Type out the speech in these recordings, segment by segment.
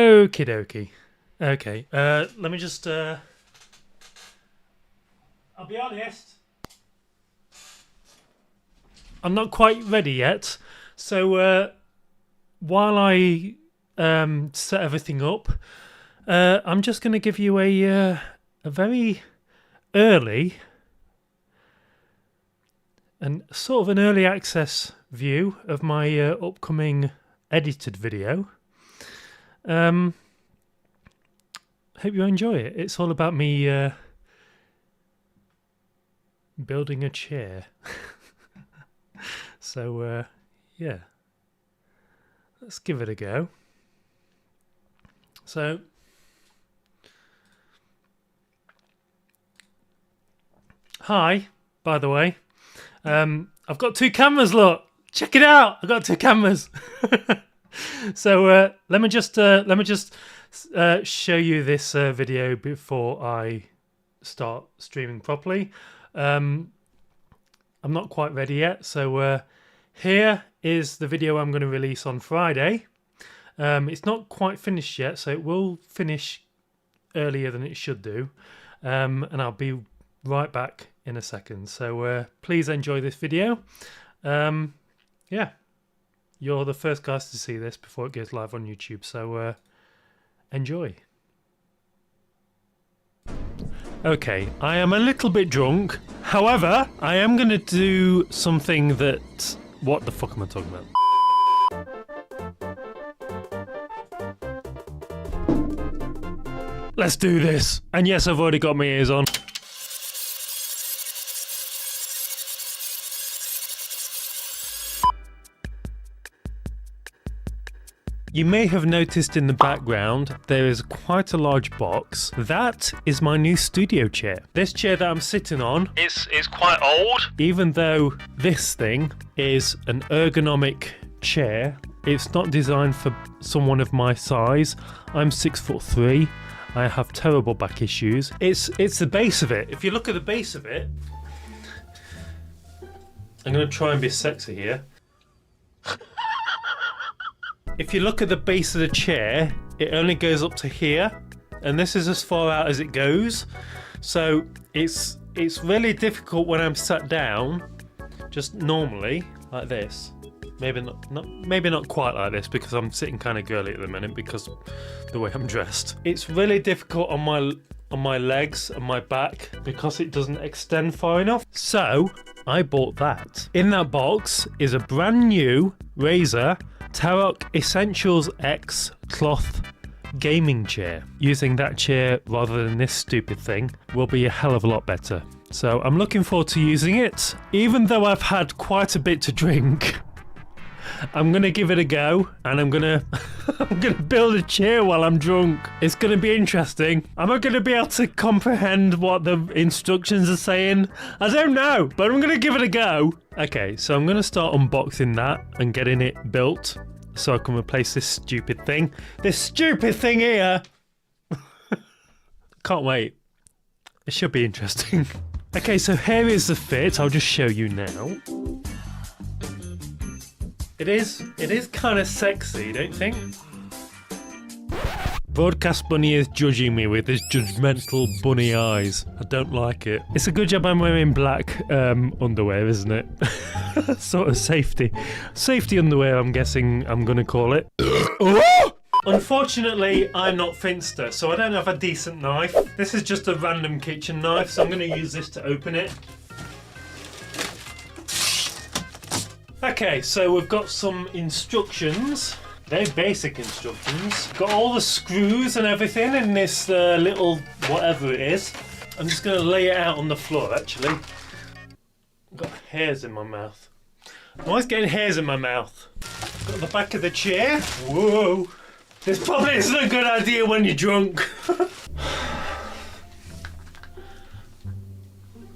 Okie dokie. Okay, let me just, I'll be honest, I'm not quite ready yet, so while I set everything up, I'm just going to give you a very early and sort of an early access view of my upcoming edited video. Hope you enjoy it. It's all about me building a chair. So, yeah. Let's give it a go. So, hi, by the way. I've got two cameras, look. Check it out. I've got two cameras. So, let me just show you this video before I start streaming properly. I'm not quite ready yet, so here is the video I'm going to release on Friday. It's not quite finished yet, so it will finish earlier than it should do, and I'll be right back in a second. So please enjoy this video. Yeah, you're the first guys to see this before it goes live on YouTube, so enjoy. Okay, I am a little bit drunk. However, I am going to do something that... What the fuck am I talking about? Let's do this. And yes, I've already got my ears on. You may have noticed in the background there is quite a large box. That is my new studio chair. This chair that I'm sitting on is quite old. Even though this thing is an ergonomic chair, it's not designed for someone of my size. I'm 6'3". I have terrible back issues. It's the base of it. If you look at the base of it, I'm going to try and be sexy here. If you look at the base of the chair, it only goes up to here, and this is as far out as it goes. So it's really difficult when I'm sat down, just normally like this. Maybe not quite like this, because I'm sitting kind of girly at the minute because of the way I'm dressed. It's really difficult on my legs and my back because it doesn't extend far enough. So I bought that. In that box is a brand new Razer Tarok Essentials X cloth gaming chair. Using that chair rather than this stupid thing will be a hell of a lot better. So I'm looking forward to using it. Even though I've had quite a bit to drink, I'm gonna give it a go, and I'm gonna build a chair while I'm drunk. It's gonna be interesting. Am I gonna be able to comprehend what the instructions are saying? I don't know, but I'm gonna give it a go. Okay, so I'm gonna start unboxing that and getting it built so I can replace this stupid thing. This stupid thing here! Can't wait. It should be interesting. Okay, so here is the fit. I'll just show you now. It is kind of sexy, don't you think? Broadcast Bunny is judging me with his judgmental bunny eyes. I don't like it. It's a good job I'm wearing black underwear, isn't it? Sort of safety underwear, I'm guessing I'm gonna call it. Unfortunately, I'm not Finster, so I don't have a decent knife. This is just a random kitchen knife, so I'm gonna use this to open it. Okay, so we've got some instructions. They're basic instructions. Got all the screws and everything in this little whatever it is. I'm just going to lay it out on the floor, actually. I've got hairs in my mouth. I'm always getting hairs in my mouth. Got the back of the chair. Whoa. This probably isn't a good idea when you're drunk.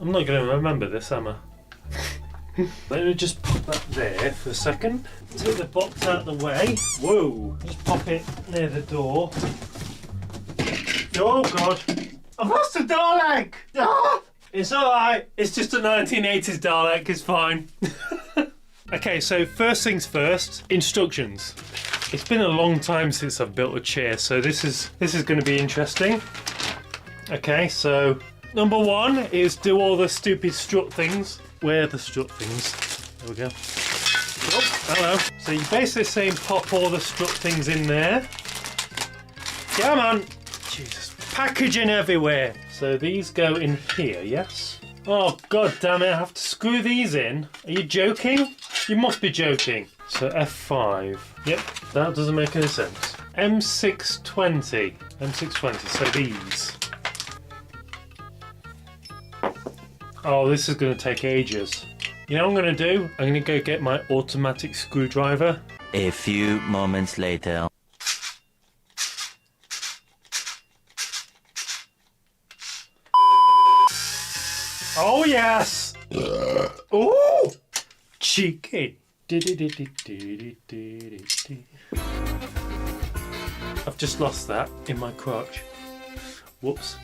I'm not going to remember this, am I? Let me just put that there for a second. Take the box out of the way. Whoa! Just pop it near the door. Oh god! I've lost a Dalek! Ah! It's alright. It's just a 1980s Dalek. It's fine. Okay, so first things first. Instructions. It's been a long time since I've built a chair, so this is going to be interesting. Okay, so number one is do all the stupid strut things. Where are the strut things? There we go. Oh, hello. So you basically saying pop all the strut things in there. Come on. Jesus. Packaging everywhere. So these go in here, yes? Oh, god damn it. I have to screw these in. Are you joking? You must be joking. So F5. Yep, that doesn't make any sense. M620. M620. So these. Oh, this is going to take ages. You know what I'm going to do? I'm going to go get my automatic screwdriver. A few moments later. Oh, yes! Ooh! Cheeky. I've just lost that in my crotch. Whoops.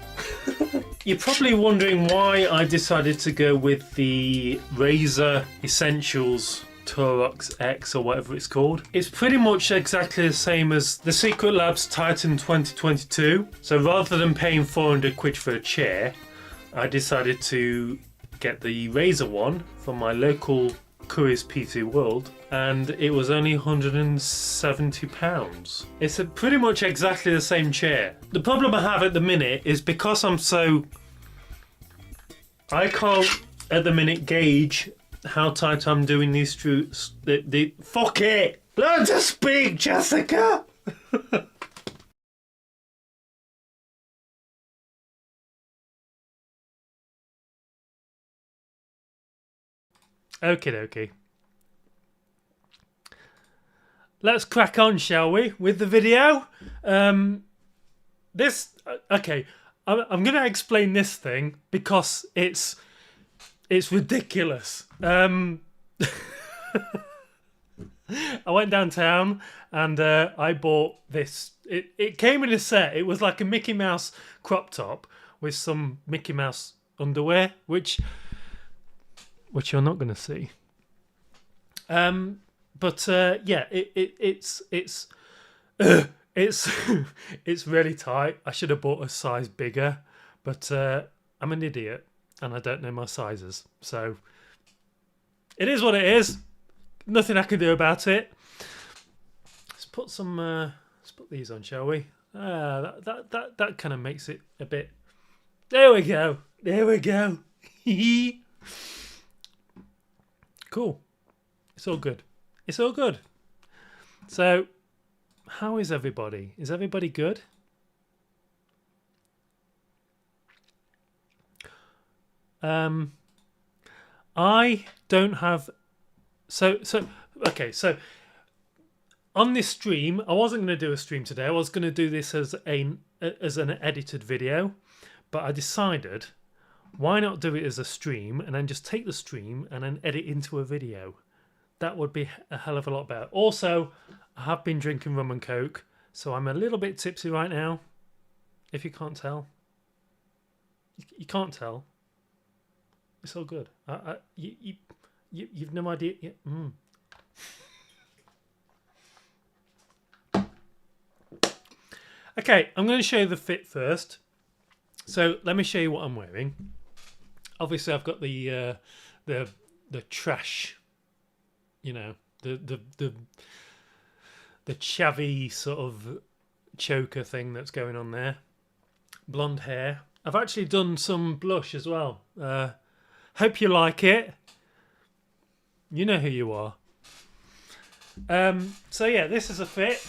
You're probably wondering why I decided to go with the Razer Essentials Turox X or whatever it's called. It's pretty much exactly the same as the Secret Labs Titan 2022. So rather than paying 400 quid for a chair, I decided to get the Razer one from my local Currys PC World, and it was only £170. It's pretty much exactly the same chair. The problem I have at the minute is because I can't at the minute gauge how tight I'm doing these screws. Fuck it! Learn to speak, Jessica! Okie dokie. Let's crack on, shall we, with the video? Okay, I'm going to explain this thing because it's ridiculous. I went downtown and I bought this. It came in a set. It was like a Mickey Mouse crop top with some Mickey Mouse underwear, which you're not going to see. But yeah, it's it's really tight. I should have bought a size bigger, but I'm an idiot and I don't know my sizes. So it is what it is. Nothing I can do about it. Let's put these on, shall we? That kind of makes it a bit. There we go. There we go. Cool. It's all good. It's all good. So, how is everybody? Is everybody good? I don't have. Okay. So, on this stream, I wasn't going to do a stream today. I was going to do this as an edited video, but I decided, why not do it as a stream and then just take the stream and then edit into a video? That would be a hell of a lot better. Also, I have been drinking rum and coke, so I'm a little bit tipsy right now. If you can't tell. You can't tell. It's all good. You've no idea. Okay, I'm going to show you the fit first. So let me show you what I'm wearing. Obviously, I've got the trash, you know, the chavvy sort of choker thing that's going on there. Blonde hair. I've actually done some blush as well. Hope you like it. You know who you are. So yeah, this is a fit.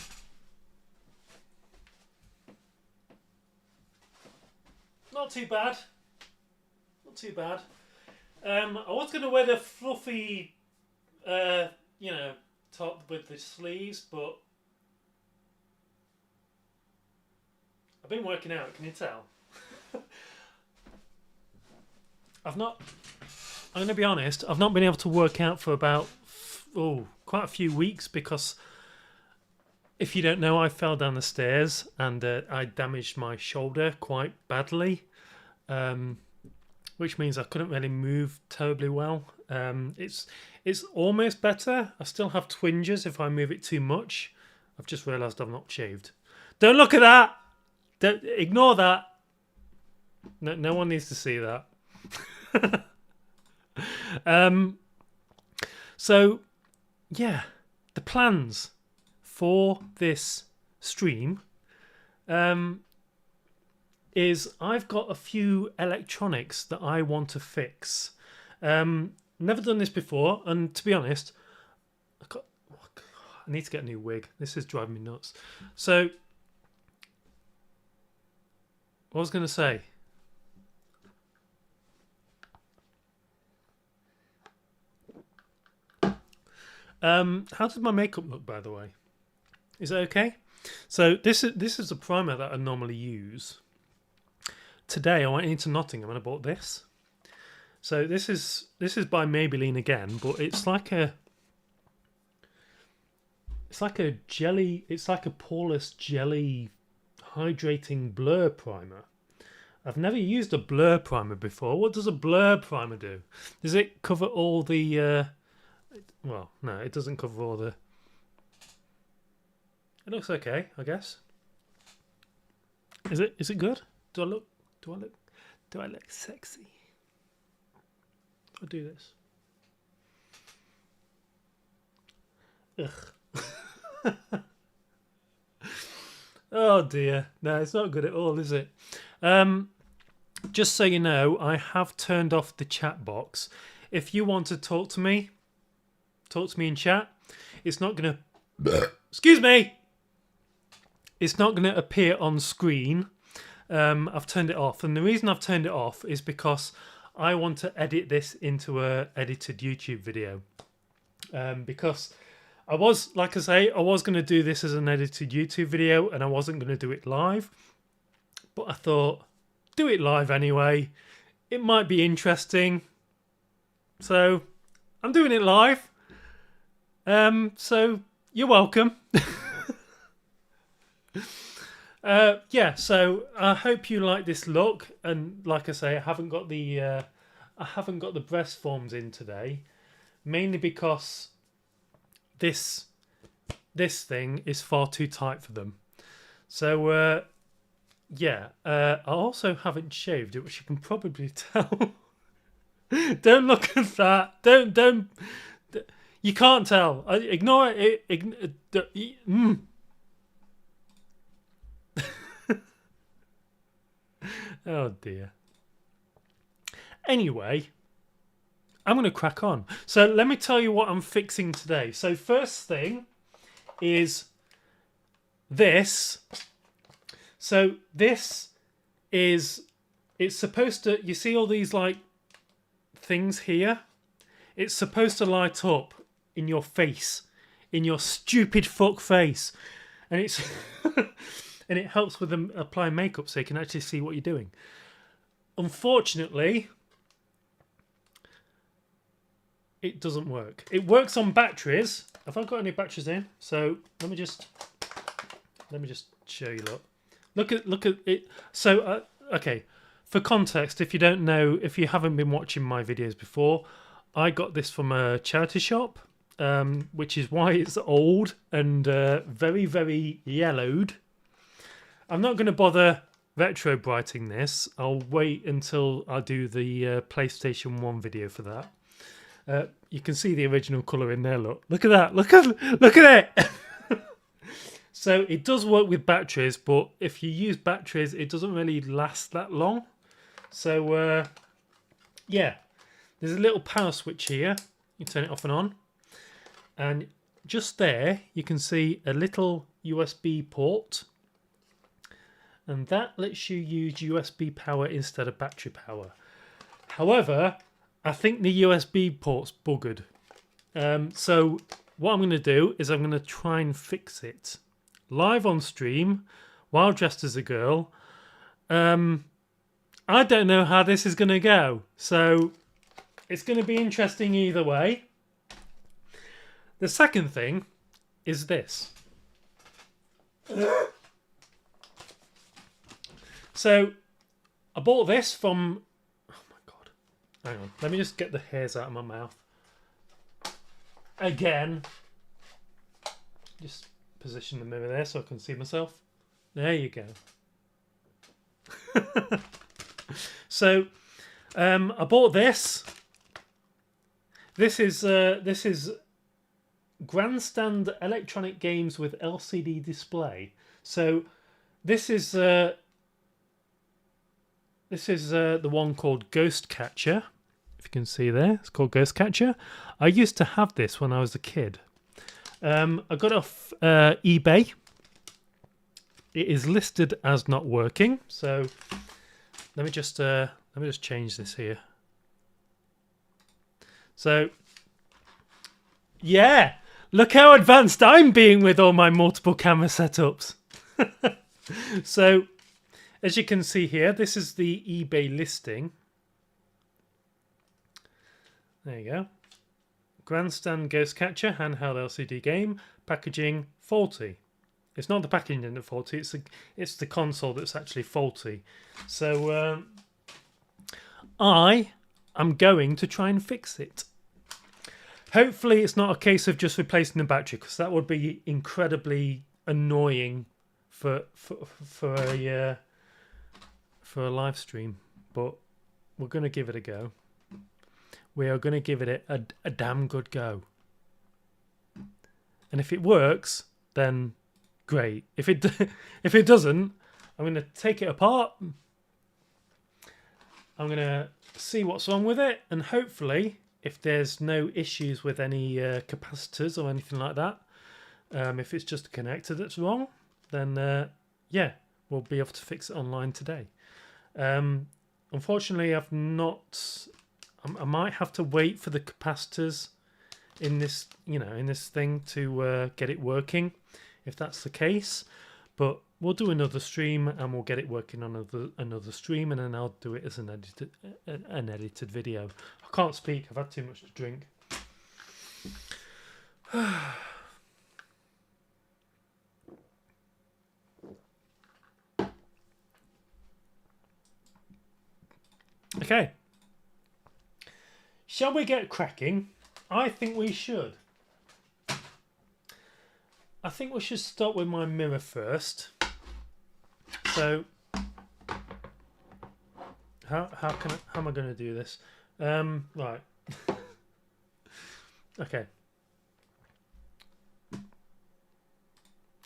Not too bad. Not too bad. I was going to wear the fluffy, you know, top with the sleeves, but I've been working out, can you tell? I'm going to be honest, I've not been able to work out for about, quite a few weeks because if you don't know, I fell down the stairs and I damaged my shoulder quite badly. Which means I couldn't really move terribly well. It's almost better. I still have twinges if I move it too much. I've just realised I've not shaved. Don't look at that. Don't ignore that. No one needs to see that. So yeah, the plans for this stream is I've got a few electronics that I want to fix. Never done this before, and to be honest, I need to get a new wig. This is driving me nuts. So, what was I going to say? How does my makeup look, by the way? Is it okay? So this is a primer that I normally use. Today I went into Nottingham and I bought this. So this is by Maybelline again, but it's like a jelly. It's like a poreless jelly hydrating blur primer. I've never used a blur primer before. What does a blur primer do? Does it cover all the? Well, no, it doesn't cover all the. It looks okay, I guess. Is it good? Do I look sexy? I'll do this. Ugh. Oh dear. No, it's not good at all, is it? Just so you know, I have turned off the chat box. If you want to talk to me in chat. It's not gonna excuse me. It's not gonna appear on screen. I've turned it off, and the reason I've turned it off is because I want to edit this into a edited YouTube video. Because I was going to do this as an edited YouTube video, and I wasn't going to do it live. But I thought, do it live anyway. It might be interesting. So I'm doing it live. So you're welcome. Yeah, so I hope you like this look, and like I say, I haven't got the breast forms in today, mainly because this thing is far too tight for them. So yeah, I also haven't shaved it, which you can probably tell. Don't look at that. Don't. You can't tell. Ignore it. Oh dear. Anyway, I'm going to crack on. So let me tell you what I'm fixing today. So first thing is this. So this is, it's supposed to, you see all these like things here? It's supposed to light up in your face, in your stupid fuck face. And it's and it helps with applying makeup so you can actually see what you're doing. Unfortunately, it doesn't work. It works on batteries. Have I got any batteries in? So let me just show you. Look at it. So okay, for context, if you don't know, if you haven't been watching my videos before, I got this from a charity shop, which is why it's old and very, very yellowed. I'm not going to bother retro brighting this. I'll wait until I do the PlayStation 1 video for that. You can see the original colour in there. Look at that. Look at it. So it does work with batteries, but if you use batteries, it doesn't really last that long. So yeah, there's a little power switch here. You turn it off and on, and just there you can see a little USB port. And that lets you use USB power instead of battery power. However, I think the USB port's buggered. So what I'm going to do is I'm going to try and fix it live on stream while dressed as a girl. I don't know how this is going to go. So it's going to be interesting either way. The second thing is this. So I bought this from, oh my god, hang on, let me just get the hairs out of my mouth again. Just position the mirror there so I can see myself. There you go. So I bought this. This is Grandstand Electronic Games with LCD display. So this is the one called Ghost Catcher. If you can see there, it's called Ghost Catcher. I used to have this when I was a kid. I got it off eBay. It is listed as not working. So let me just change this here. So yeah, look how advanced I'm being with all my multiple camera setups. So as you can see here, this is the eBay listing. There you go. Grandstand Ghost Catcher handheld LCD game. Packaging faulty. It's not the packaging that's faulty. It's the console that's actually faulty. So I am going to try and fix it. Hopefully, it's not a case of just replacing the battery, because that would be incredibly annoying for a live stream. But we're going to give it a go. We are going to give it a damn good go. And if it works, then great. If it doesn't, I'm going to take it apart. I'm going to see what's wrong with it, and hopefully, if there's no issues with any capacitors or anything like that, if it's just a connector that's wrong, then yeah, we'll be able to fix it online today. Unfortunately, I've not. I might have to wait for the capacitors in this, in this thing to get it working, if that's the case. But we'll do another stream and we'll get it working on another stream, and then I'll do it as an edited video. I can't speak. I've had too much to drink. Okay. Shall we get cracking? I think we should. I think we should start with my mirror first. So, how am I going to do this? Right. Okay.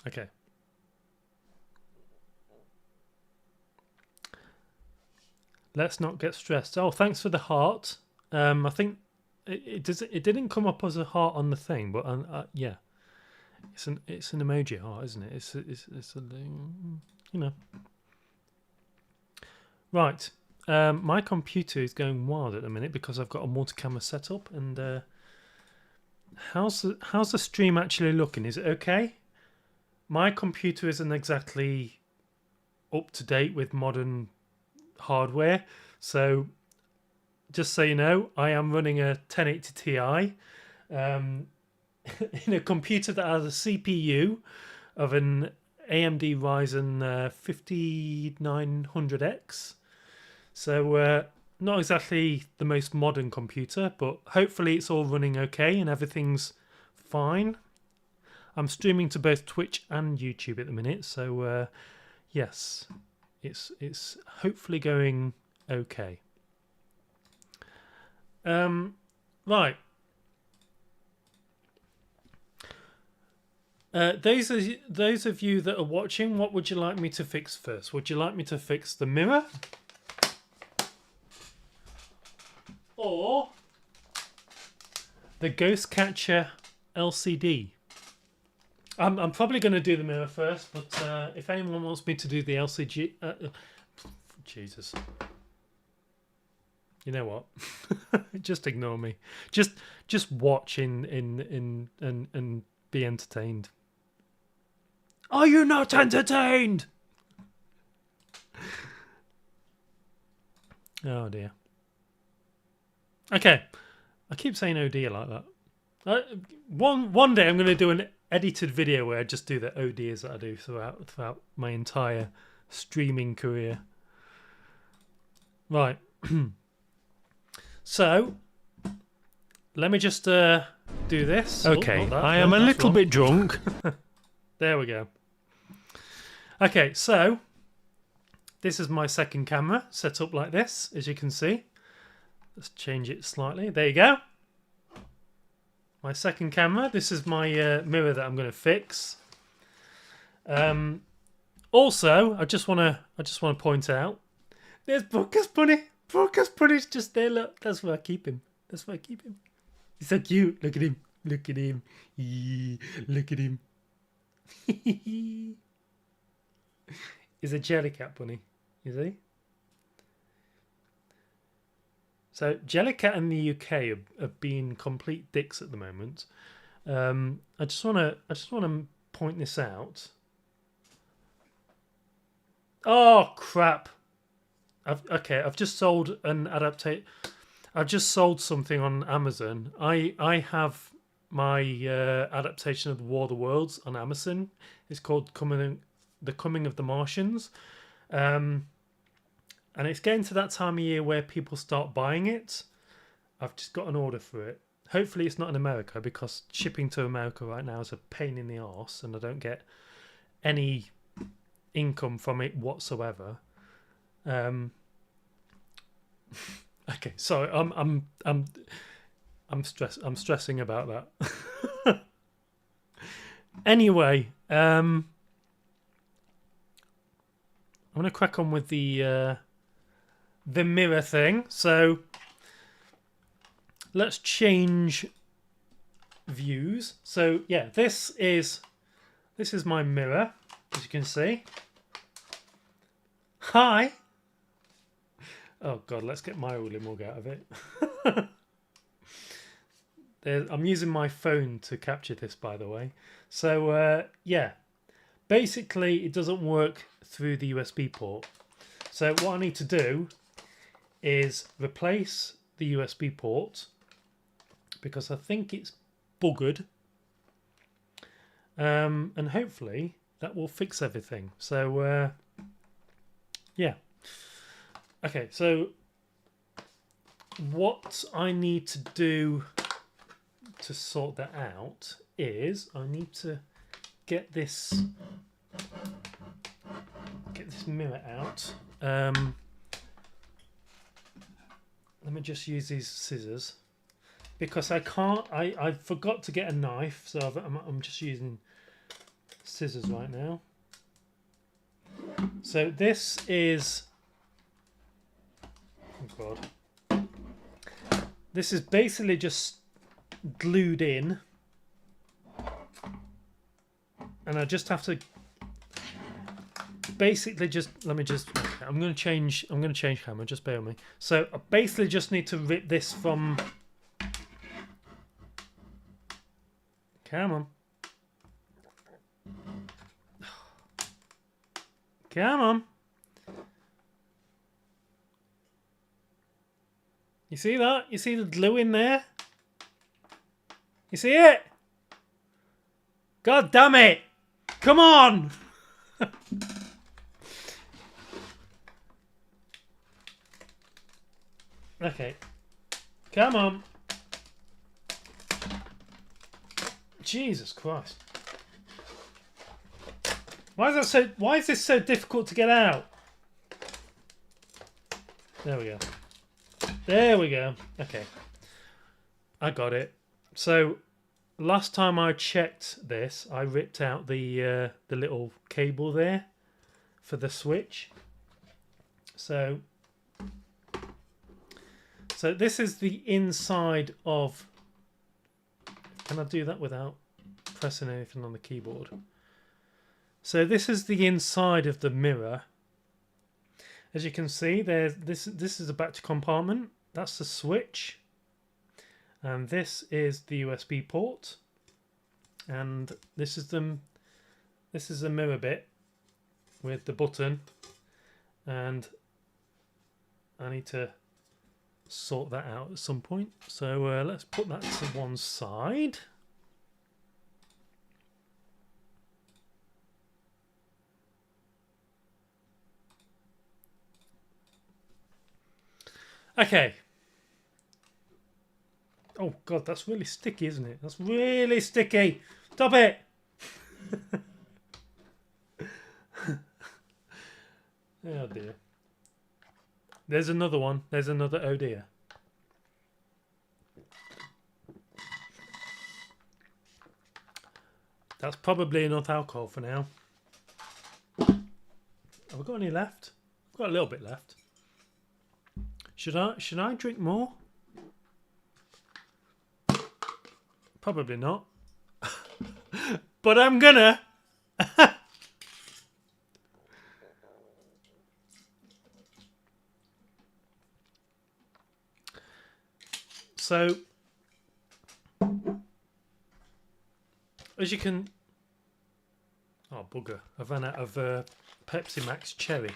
Okay. Let's not get stressed. Oh, thanks for the heart. I think it didn't come up as a heart on the thing, but yeah, it's an emoji heart, isn't it? It's a Right. My computer is going wild at the minute because I've got a multi-camera setup, and how's the stream actually looking? Is it okay? My computer isn't exactly up to date with modern hardware, so just so you know, I am running a 1080 Ti in a computer that has a CPU of an AMD Ryzen 5900X. So not exactly the most modern computer, but hopefully it's all running okay and everything's fine. I'm streaming to both Twitch and YouTube at the minute, so yes, it's hopefully going okay. Right. Those of you that are watching, what would you like me to fix first? Would you like me to fix the mirror, or the Ghost Catcher LCD? I'm probably going to do the mirror first, but if anyone wants me to do the LCD, Jesus, you know what? Just ignore me. Just watch and be entertained. Are you not entertained? Oh dear. Okay, I keep saying oh dear like that. One day I'm going to do an edited video where I just do the oh dears that I do throughout my entire streaming career. Right. So let me just do this. Okay, I am a little bit drunk. There we go. Okay, so this is my second camera set up like this, as you can see. Let's change it slightly. There you go. My second camera. This is my mirror that I'm going to fix. Also, I just want to point out, there's Broadcast Bunny. Broadcast Bunny's just there. Look, that's where I keep him. That's where I keep him. He's so cute. Look at him. Look at him. Look at him. He's a Jellycat bunny, is he? So Jellycat in the UK are being complete dicks at the moment. I just want to point this out. Oh crap! I've just sold an adaptation. I've just sold something on Amazon. I have my adaptation of the War of the Worlds on Amazon. It's called The Coming of the Martians. And it's getting to that time of year where people start buying it. I've just got an order for it. Hopefully it's not in America, because shipping to America right now is a pain in the arse and I don't get any income from it whatsoever. Okay, sorry, I'm stressing about that. Anyway, I'm gonna crack on with the mirror thing. So let's change views. So yeah, this is my mirror, as you can see. Hi. Oh god, let's get my Oly mug out of it. I'm using my phone to capture this, by the way. So yeah, basically it doesn't work through the USB port. So what I need to do is replace the USB port, because I think it's buggered, and hopefully that will fix everything. So yeah, okay, so what I need to do to sort that out is I need to get this mirror out. Let me just use these scissors, because I can't. I forgot to get a knife, so I'm just using scissors right now. So this is, oh god, this is basically just glued in, and I just have to basically just I'm going to change camera, just bear with me. So I basically just need to rip this from, come on, come on, you see that? You see the glue in there? You see it? God damn it, come on. Okay, come on. Jesus Christ. Why is this so difficult to get out? There we go. There we go. Okay. I got it. So last time I checked this, I ripped out the little cable there for the switch. So this is the inside of... Can I do that without pressing anything on the keyboard? So this is the inside of the mirror. As you can see, this is a battery compartment. That's the switch. And this is the USB port. And this is the mirror bit with the button. And I need to sort that out at some point. So let's put that to one side. Okay. Oh god, that's really sticky, isn't it? That's really sticky. Stop it. Oh dear. There's another one. There's another oh dear. That's probably enough alcohol for now. Have we got any left? I've got a little bit left. Should I drink more? Probably not. But I'm gonna. So, as you can... Oh, bugger. I ran out of Pepsi Max Cherry.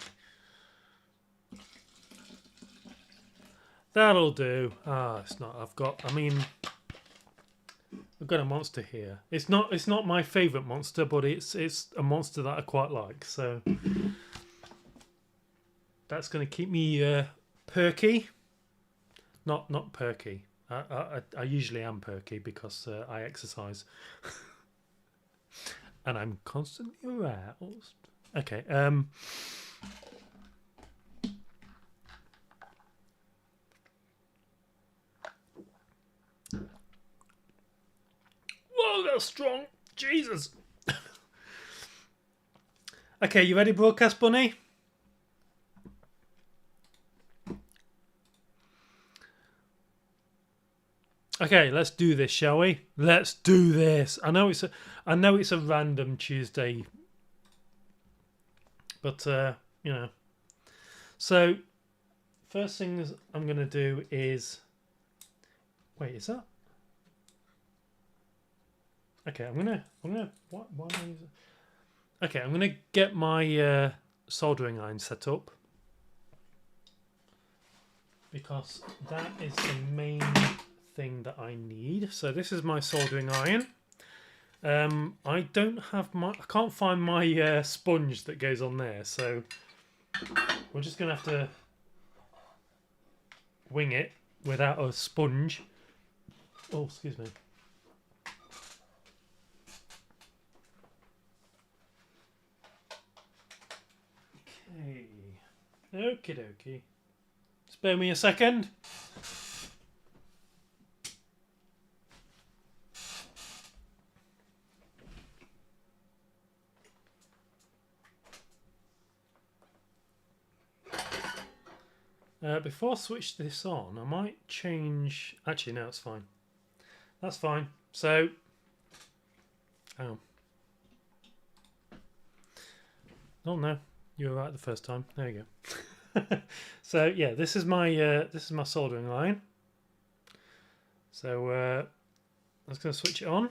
That'll do. Ah, it's not. I've got a monster here. It's not my favourite monster, but it's a monster that I quite like. So that's going to keep me perky. Not perky. I usually am perky because I exercise. And I'm constantly aroused. Okay. Whoa, that's strong. Jesus. Okay, you ready, Broadcast Bunny? Okay, let's do this, shall we? Let's do this. I know it's a random Tuesday, but you know. So, first things I'm gonna do is. Wait, is that? Okay, I'm gonna. What? Why am I using? Okay, I'm gonna get my soldering iron set up because that is the main thing that I need. So this is my soldering iron. I can't find my sponge that goes on there, so we're just gonna have to wing it without a sponge. Oh, excuse me. Okay. Okie dokie. Spare me a second. Before I switch this on, I might change... Actually, no, it's fine. That's fine. So... Oh. Oh, no. You were right the first time. There you go. So, yeah, this is my soldering iron. So, I'm just going to switch it on.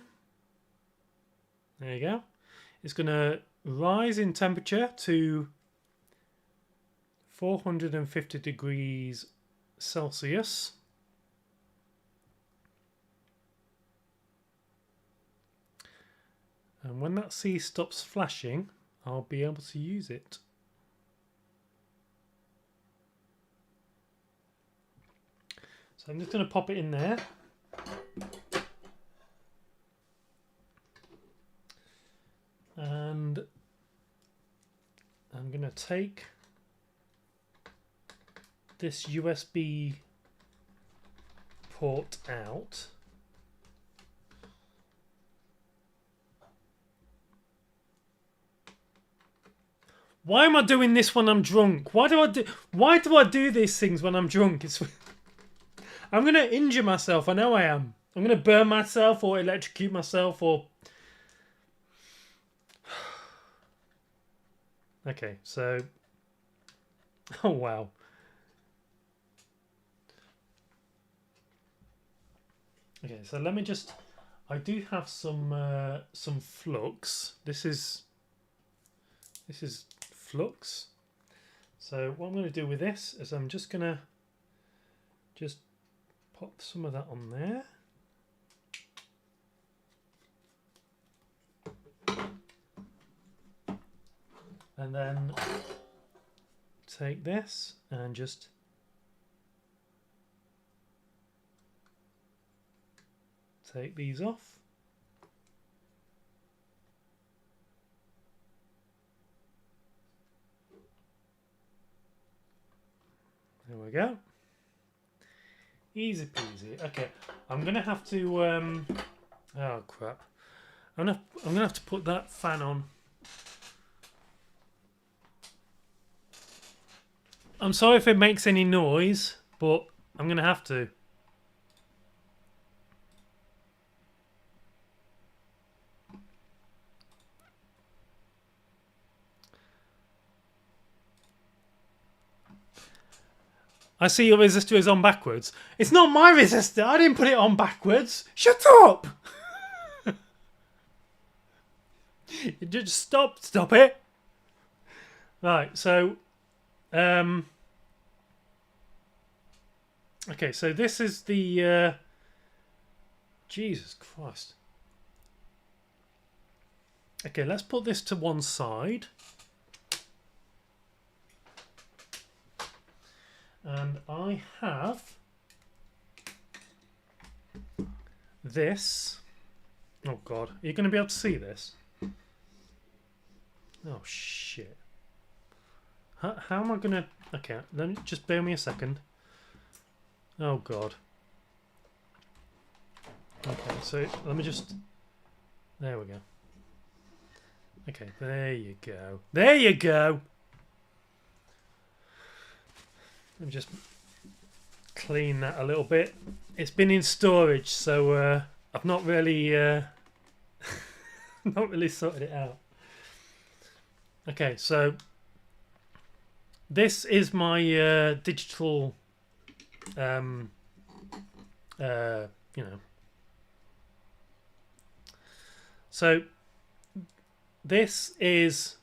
There you go. It's going to rise in temperature to 450 degrees Celsius. And when that C stops flashing, I'll be able to use it. So I'm just going to pop it in there. And I'm going to take this USB port out. Why am I doing this when I'm drunk? Why do I do these things when I'm drunk? I'm going to injure myself. I know I am. I'm going to burn myself or electrocute myself or... Okay, so... Oh, wow. Okay, so let me just... I do have some flux. This is flux. So what I'm going to do with this is I'm just going to just pop some of that on there. And then take this and just take these off. There we go. Easy peasy. Okay, I'm gonna have to. Oh crap! I'm gonna have to put that fan on. I'm sorry if it makes any noise, but I'm gonna have to. I see your resistor is on backwards. It's not my resistor. I didn't put it on backwards. Shut up! You just stop it. Right, so okay, so this is the Jesus Christ. Okay, let's put this to one side. And I have this. Oh God, are you going to be able to see this? Oh shit. How am I going to... Okay, let me just bear me a second. Oh God. Okay, so let me just... There we go. Okay, there you go. There you go! Let me just clean that a little bit. It's been in storage, so I've not really not really sorted it out. Okay, so this is my digital you know. So this is,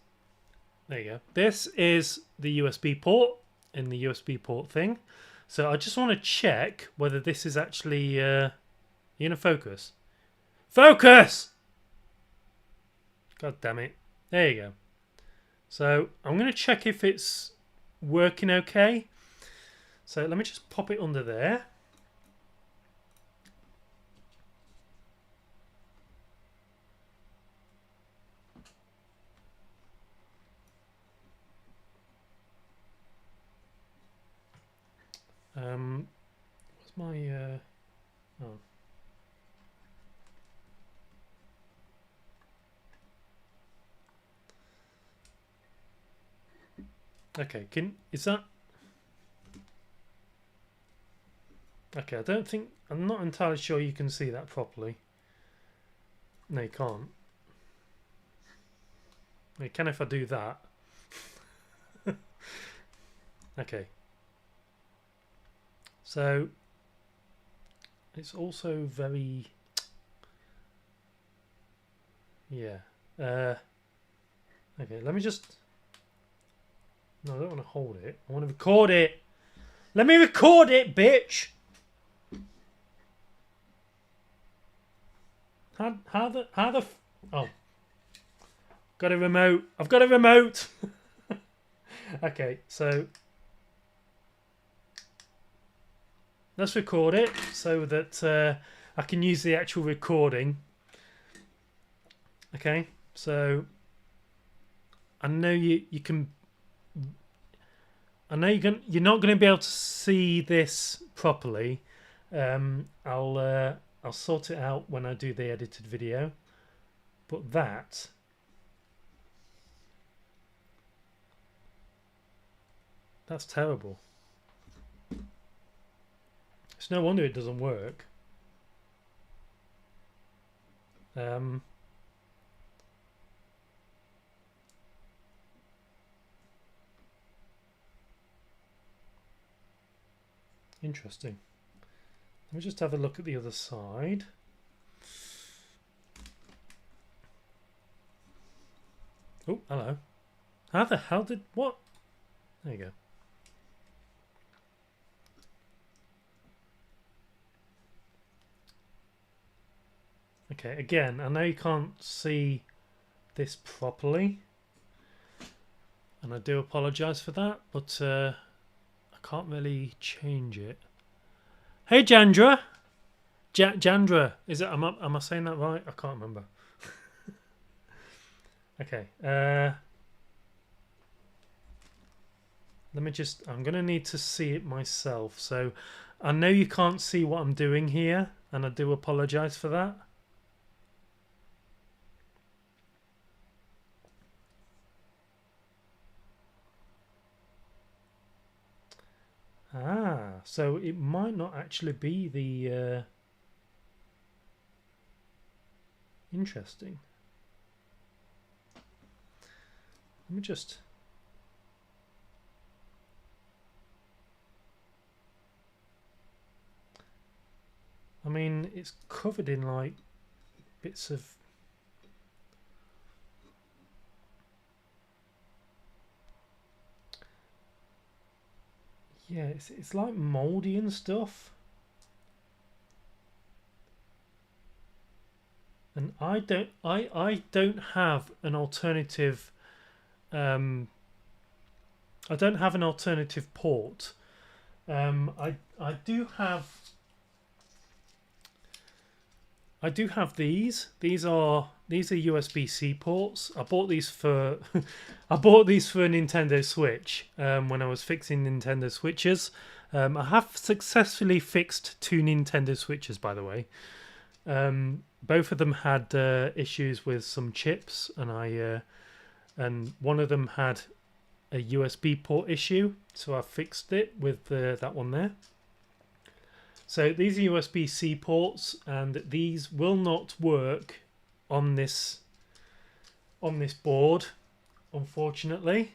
there you go. This is the USB port in the USB port thing. So I just want to check whether this is actually you gonna focus. Focus! God damn it. There you go. So I'm gonna check if it's working okay. So let me just pop it under there. What's my oh. Okay, is that okay? I don't think, I'm not entirely sure you can see that properly. No, you can't. You can if I do that. Okay. So it's also very, yeah. Okay, let me just. No, I don't want to hold it. I want to record it. Let me record it, bitch. How the oh. Got a remote. I've got a remote. Okay, so let's record it so that I can use the actual recording. Okay, so I know you can. I know you're not going to be able to see this properly. I'll sort it out when I do the edited video. But that's terrible. It's no wonder it doesn't work. Interesting. Let me just have a look at the other side. Oh, hello. How the hell did... What? There you go. Okay, again, I know you can't see this properly. And I do apologise for that, but I can't really change it. Hey, Jandra. Jandra. Is it? Am I saying that right? I can't remember. Okay. Let me just, I'm going to need to see it myself. So I know you can't see what I'm doing here, and I do apologize for that. So it might not actually be the interesting. Let me just, I mean, it's covered in like bits of, yeah, it's like moldy and stuff. And I don't have an alternative I don't have an alternative port. I do have these. These are USB-C ports. I bought these for I bought these for a Nintendo Switch when I was fixing Nintendo Switches. I have successfully fixed 2 Nintendo Switches, by the way. Both of them had issues with some chips, and one of them had a USB port issue, so I fixed it with that one there. So these are USB-C ports, and these will not work on this board, unfortunately.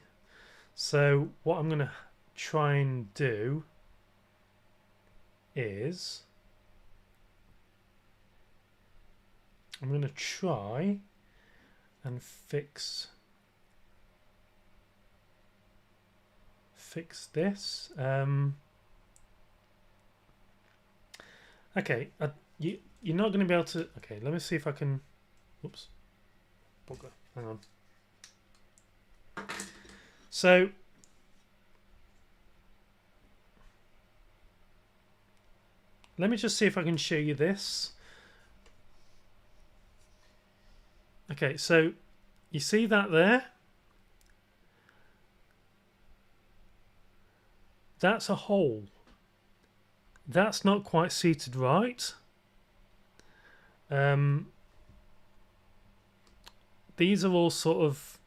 So what I'm going to try and do is I'm going to try and fix this. Okay, you're not going to be able to. Okay, let me see if I can. Oops, bugger. Hang on. So let me just see if I can show you this. Okay, so you see that there? That's a hole. That's not quite seated right. These are all sort of.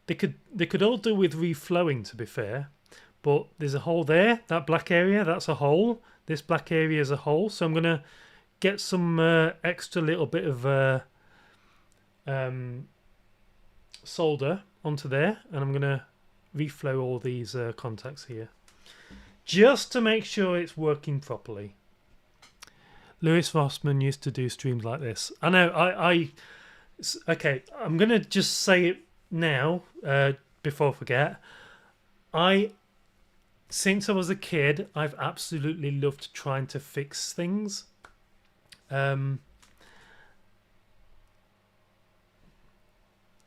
They could all do with reflowing, to be fair, but there's a hole there. That black area, that's a hole. This black area is a hole. So I'm gonna get some extra little bit of solder onto there, and I'm gonna reflow all these contacts here, just to make sure it's working properly. Lewis Rossman used to do streams like this. I know. Okay, I'm gonna just say it now before I forget. Since I was a kid, I've absolutely loved trying to fix things. Yeah,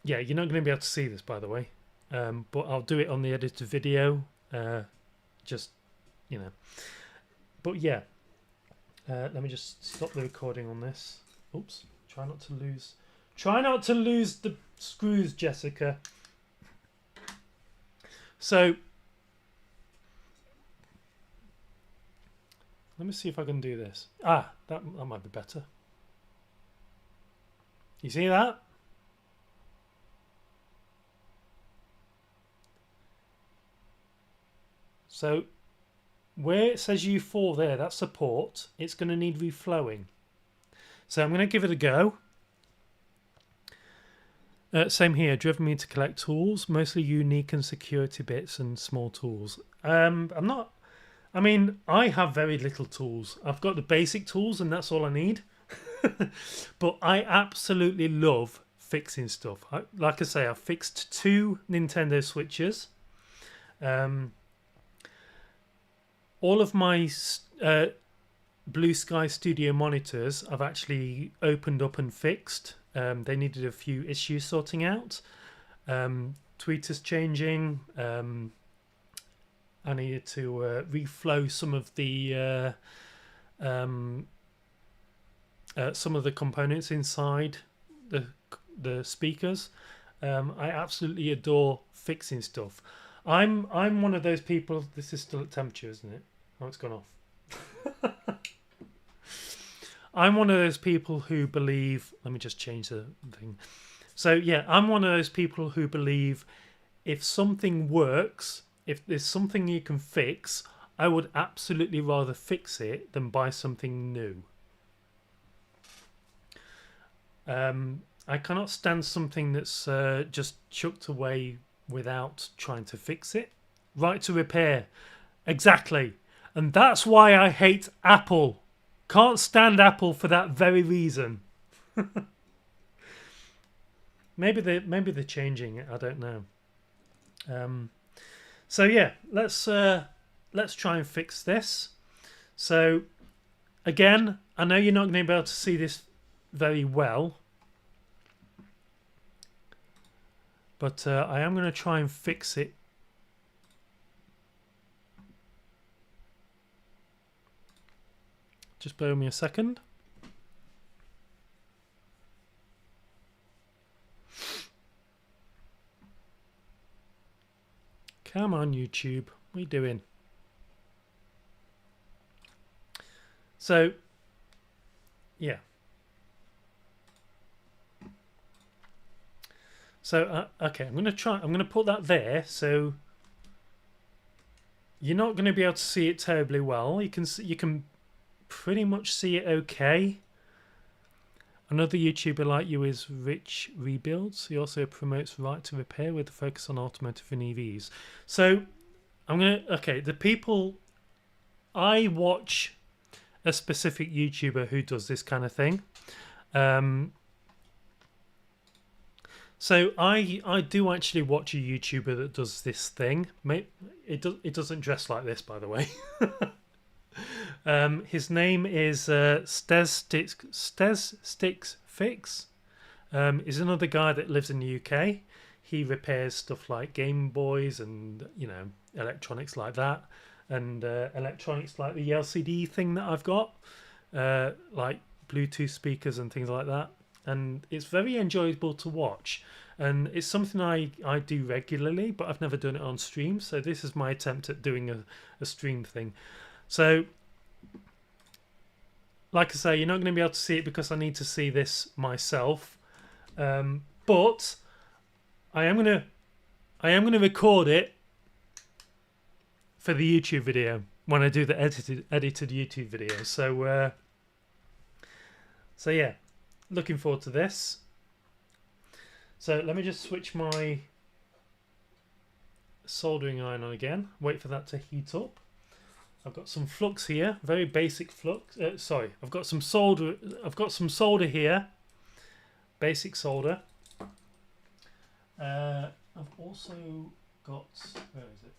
you're not going to be able to see this, by the way, but I'll do it on the edited video. Just, you know. But yeah, let me just stop the recording on this. Oops, try not to lose. Try not to lose the screws, Jessica. So let me see if I can do this. That might be better. You see that? So where it says U4 there, that's support. It's going to need reflowing. So I'm going to give it a go. Same here, driven me to collect tools, mostly unique and security bits and small tools. I mean, I have very little tools. I've got the basic tools and that's all I need. But I absolutely love fixing stuff. Like I say, I've fixed 2 Nintendo Switches. All of my Blue Sky Studio monitors I've actually opened up and fixed. They needed a few issues sorting out. Tweeters changing. I needed to reflow some of the components inside the speakers, I absolutely adore fixing stuff. I'm one of those people. This is still at temperature, isn't it? Oh, it's gone off. I'm one of those people who believe. Let me just change the thing. So yeah, I'm one of those people who believe if something works, if there's something you can fix, I would absolutely rather fix it than buy something new. I cannot stand something that's just chucked away without trying to fix it. Right to repair. Exactly. And that's why I hate Apple. Can't stand Apple for that very reason. maybe they're changing it. I don't know. So yeah, let's try and fix this. So again, I know you're not going to be able to see this very well, but I am going to try and fix it. Just bear with me a second. Come on, YouTube. What are you doing? So, yeah. So, okay, I'm going to put that there. So, you're not going to be able to see it terribly well. You can pretty much see it okay. Another YouTuber like you is Rich Rebuilds. He also promotes right to repair with a focus on automotive and EVs. So the people, I watch a specific YouTuber who does this kind of thing. So I do actually watch a YouTuber that does this thing. It doesn't dress like this, by the way. His name is Stez Fix. Is another guy that lives in the UK. He repairs stuff like Game Boys and electronics like that, and electronics like the LCD thing that I've got, like Bluetooth speakers and things like that. And it's very enjoyable to watch, and it's something I do regularly, but I've never done it on stream. So this is my attempt at doing a stream thing. So, like I say, you're not going to be able to see it because I need to see this myself. But I am gonna record it for the YouTube video when I do the edited YouTube video. So yeah, looking forward to this. So let me just switch my soldering iron on again. Wait for that to heat up. I've got some flux here, very basic flux. I've got some solder. I've got some solder here, basic solder. I've also got, where is it?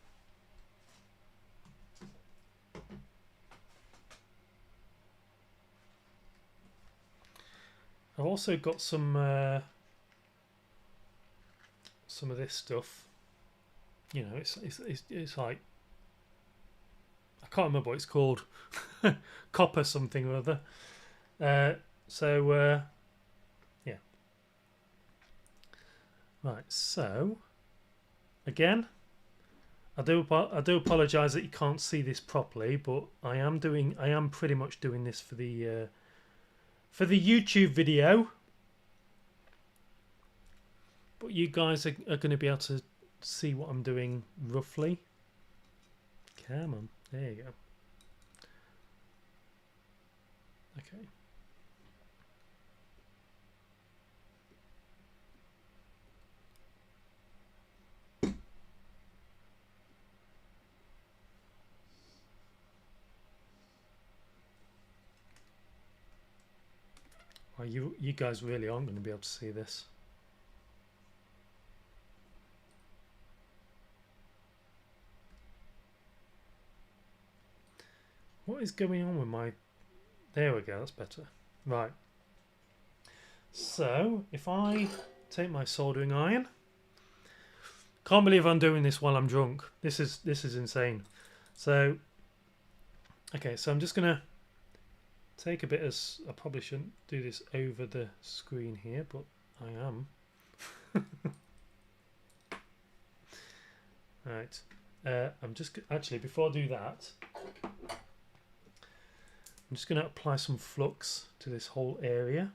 I've also got some of this stuff. It's like, I can't remember what it's called. Copper something or other. Yeah. Right, so again, I do apologise that you can't see this properly, but I am pretty much doing this for the YouTube video. But you guys are going to be able to see what I'm doing roughly. Come on. There you go. Okay. Well, you guys really aren't going to be able to see this. What is going on with my... There we go, that's better. Right. So, if I take my soldering iron... Can't believe I'm doing this while I'm drunk. This is insane. So, okay, so I'm just going to take a bit of... I probably shouldn't do this over the screen here, but I am. Right. I'm just actually before I do that, I'm just going to apply some flux to this whole area.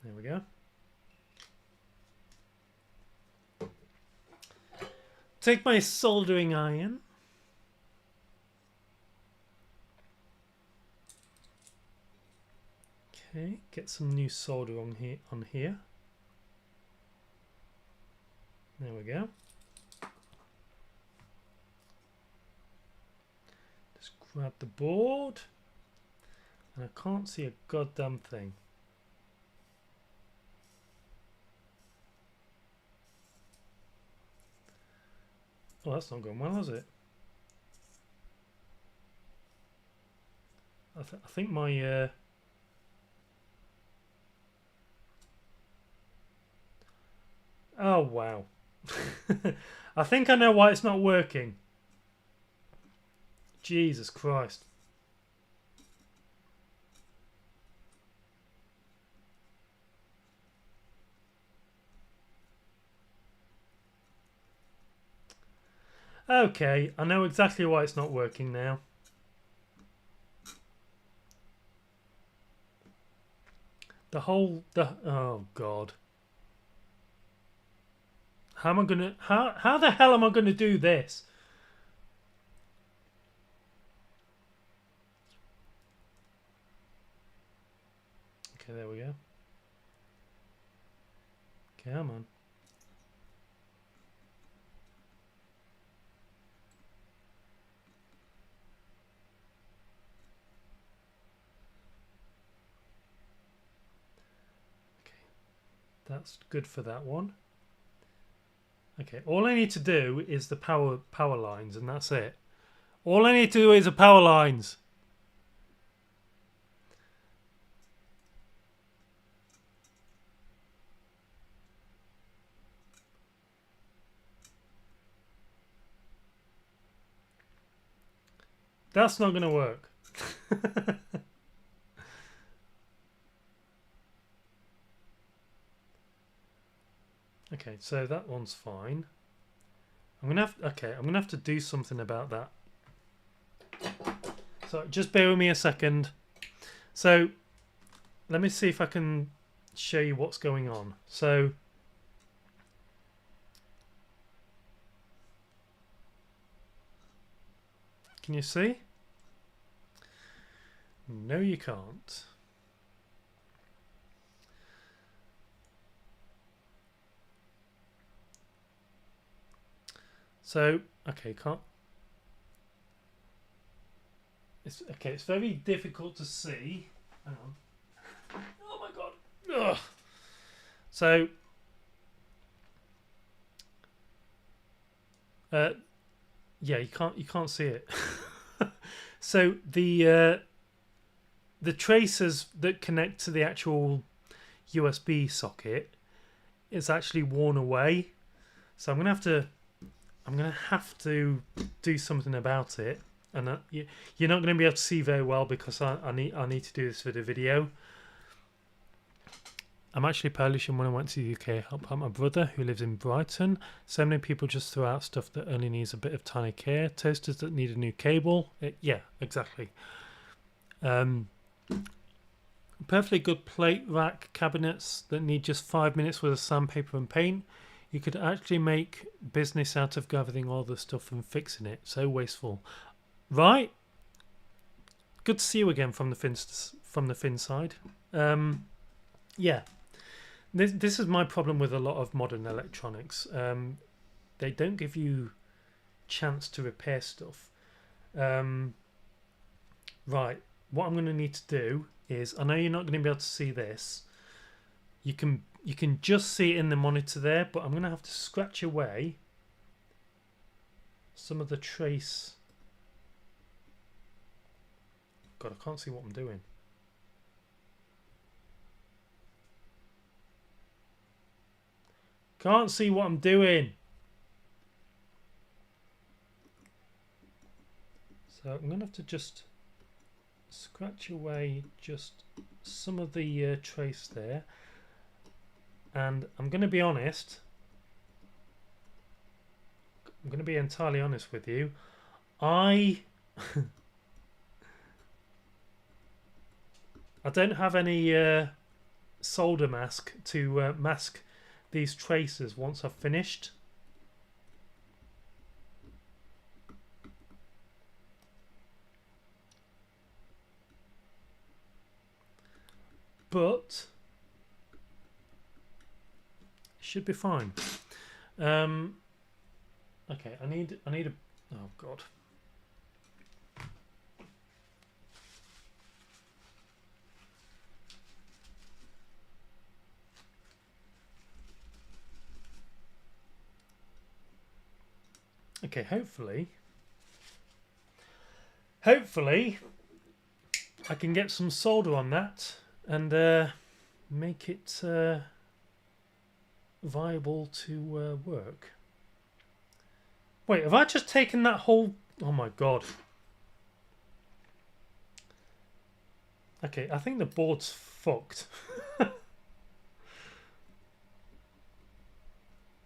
There we go. Take my soldering iron. Okay, get some new solder on here. There we go. Just grab the board. And I can't see a goddamn thing. Oh, that's not going well, is it? I think my oh wow. I think I know why it's not working. Jesus Christ. Okay, I know exactly why it's not working now. Oh god. How am I gonna how the hell am I gonna do this? Okay, there we go. Come on. That's good for that one. Okay, all I need to do is the power lines, and that's it. All I need to do is the power lines. That's not going to work. Okay, so that one's fine. I'm gonna have to do something about that. So just bear with me a second. So let me see if I can show you what's going on. So can you see? No, you can't. So, okay, can't. It's very difficult to see. Hang on. Oh my god. Ugh. So, yeah, you can't see it. So the tracers that connect to the actual USB socket is actually worn away. So I'm gonna have to do something about it, and you're not going to be able to see very well because I need to do this for the video. I'm actually Polish, and when I went to the UK, I helped out my brother who lives in Brighton. So many people just throw out stuff that only needs a bit of tiny care. Toasters that need a new cable. Yeah, exactly. Perfectly good plate rack cabinets that need just 5 minutes with a sandpaper and paint. You could actually make business out of gathering all the stuff and fixing it. So wasteful, right? Good to see you again from the Fin side. Yeah, this is my problem with a lot of modern electronics. They don't give you chance to repair stuff. Right, what I'm going to need to do is, I know you're not going to be able to see this. You can just see it in the monitor there, but I'm going to have to scratch away some of the trace. God, I can't see what I'm doing. Can't see what I'm doing. So I'm going to have to just scratch away just some of the trace there. And I'm going to be honest, I'm going to be entirely honest with you. I don't have any solder mask to mask these tracers once I've finished. But it should be fine. Okay, I need a, oh god. Okay, hopefully I can get some solder on that and make it viable to work. Wait, have I just taken that whole... Oh my god. Okay, I think the board's fucked.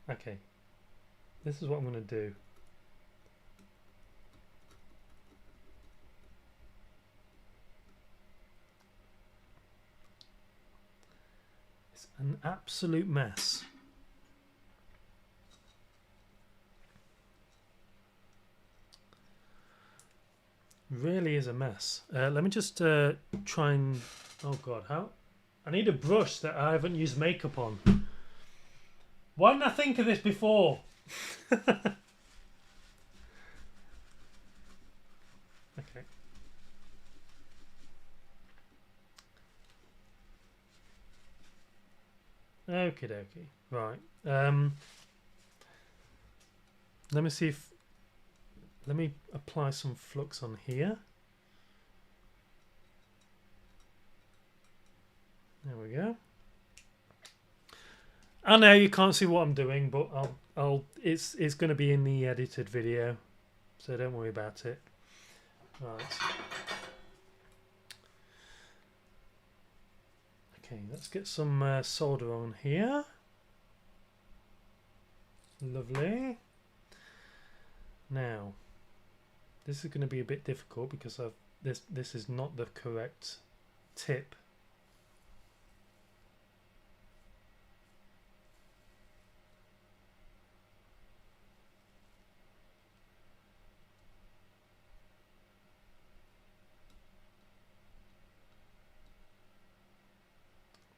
Okay. This is what I'm going to do. It's an absolute mess. Really is a mess. Let me just try and... Oh god, how? I need a brush that I haven't used makeup on. Why didn't I think of this before? Okay. Okie dokie. Right. Let me see if... Let me apply some flux on here. There we go. I know you can't see what I'm doing, but it's going to be in the edited video, so don't worry about it. Right. Okay, let's get some solder on here. Lovely. Now, this is going to be a bit difficult because this is not the correct tip.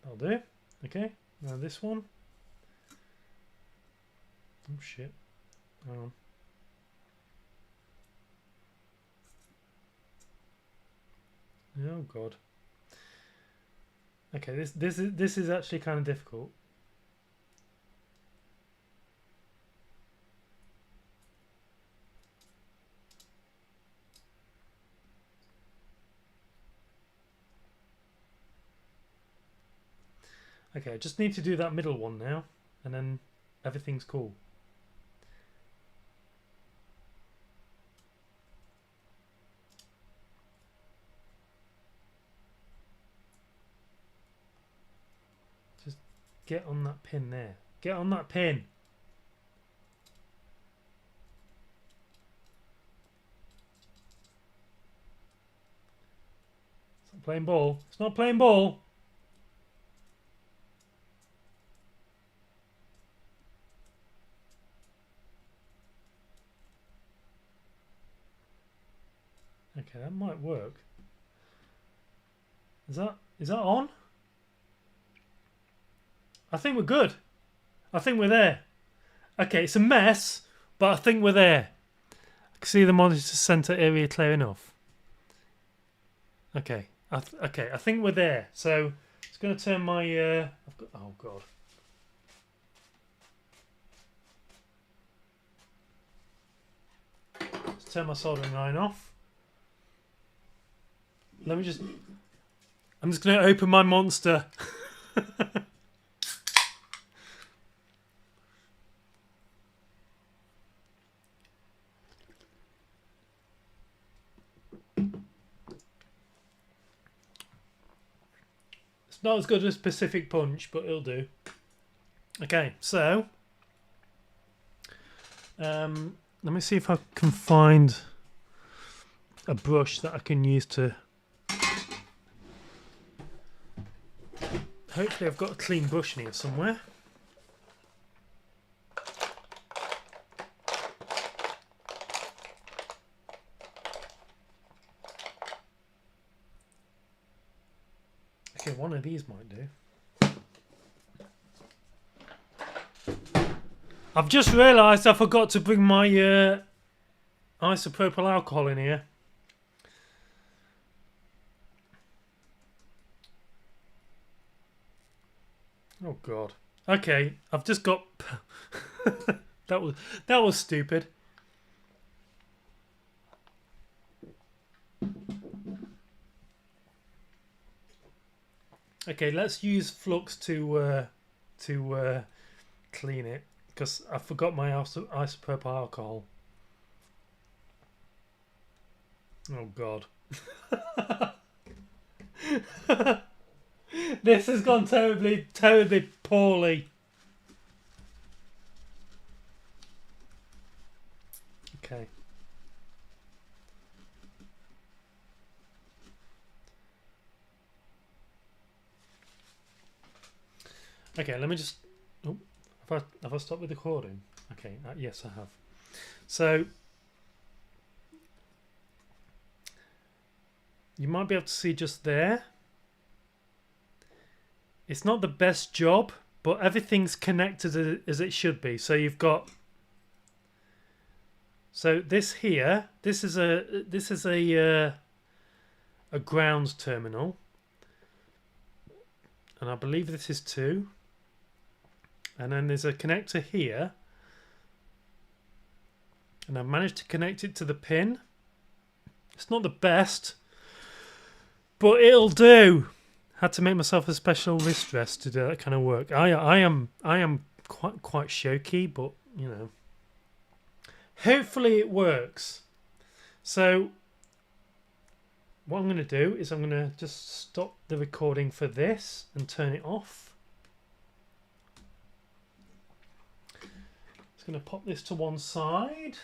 That'll do. Okay, now this one. Oh shit. Hang on. Oh god. Okay, this is actually kind of difficult. Okay, I just need to do that middle one now, and then everything's cool. Just get on that pin there. Get on that pin. It's not playing ball. It's not playing ball. Okay, that might work. Is that on? I think we're good. I think we're there. Okay, it's a mess, but I think we're there. I can see the monitor center area clear enough. Okay, I think we're there. So it's going to turn my. Oh god. Let's turn my soldering iron off. Let me just... I'm just going to open my monster. It's not as good as Pacific Punch, but it'll do. Okay, so... let me see if I can find a brush that I can use to. Hopefully, I've got a clean brush in here somewhere. Okay, one of these might do. I've just realised I forgot to bring my isopropyl alcohol in here. Oh God. Okay, I've just got that was stupid. Okay, let's use flux to clean it because I forgot my isopropyl alcohol. Oh God. This has gone terribly poorly. Okay. Okay, let me just. Oh, have I stopped with recording? Okay, yes, I have. So you might be able to see just there. It's not the best job, but everything's connected as it should be. So you've got. So this here, this is a ground terminal, and I believe this is 2. And then there's a connector here, and I've managed to connect it to the pin. It's not the best, but it'll do. Had to make myself a special wrist rest to do that kind of work. I am quite shoky, but you know. Hopefully it works. So what I'm going to do is I'm going to just stop the recording for this and turn it off. Just going to pop this to one side.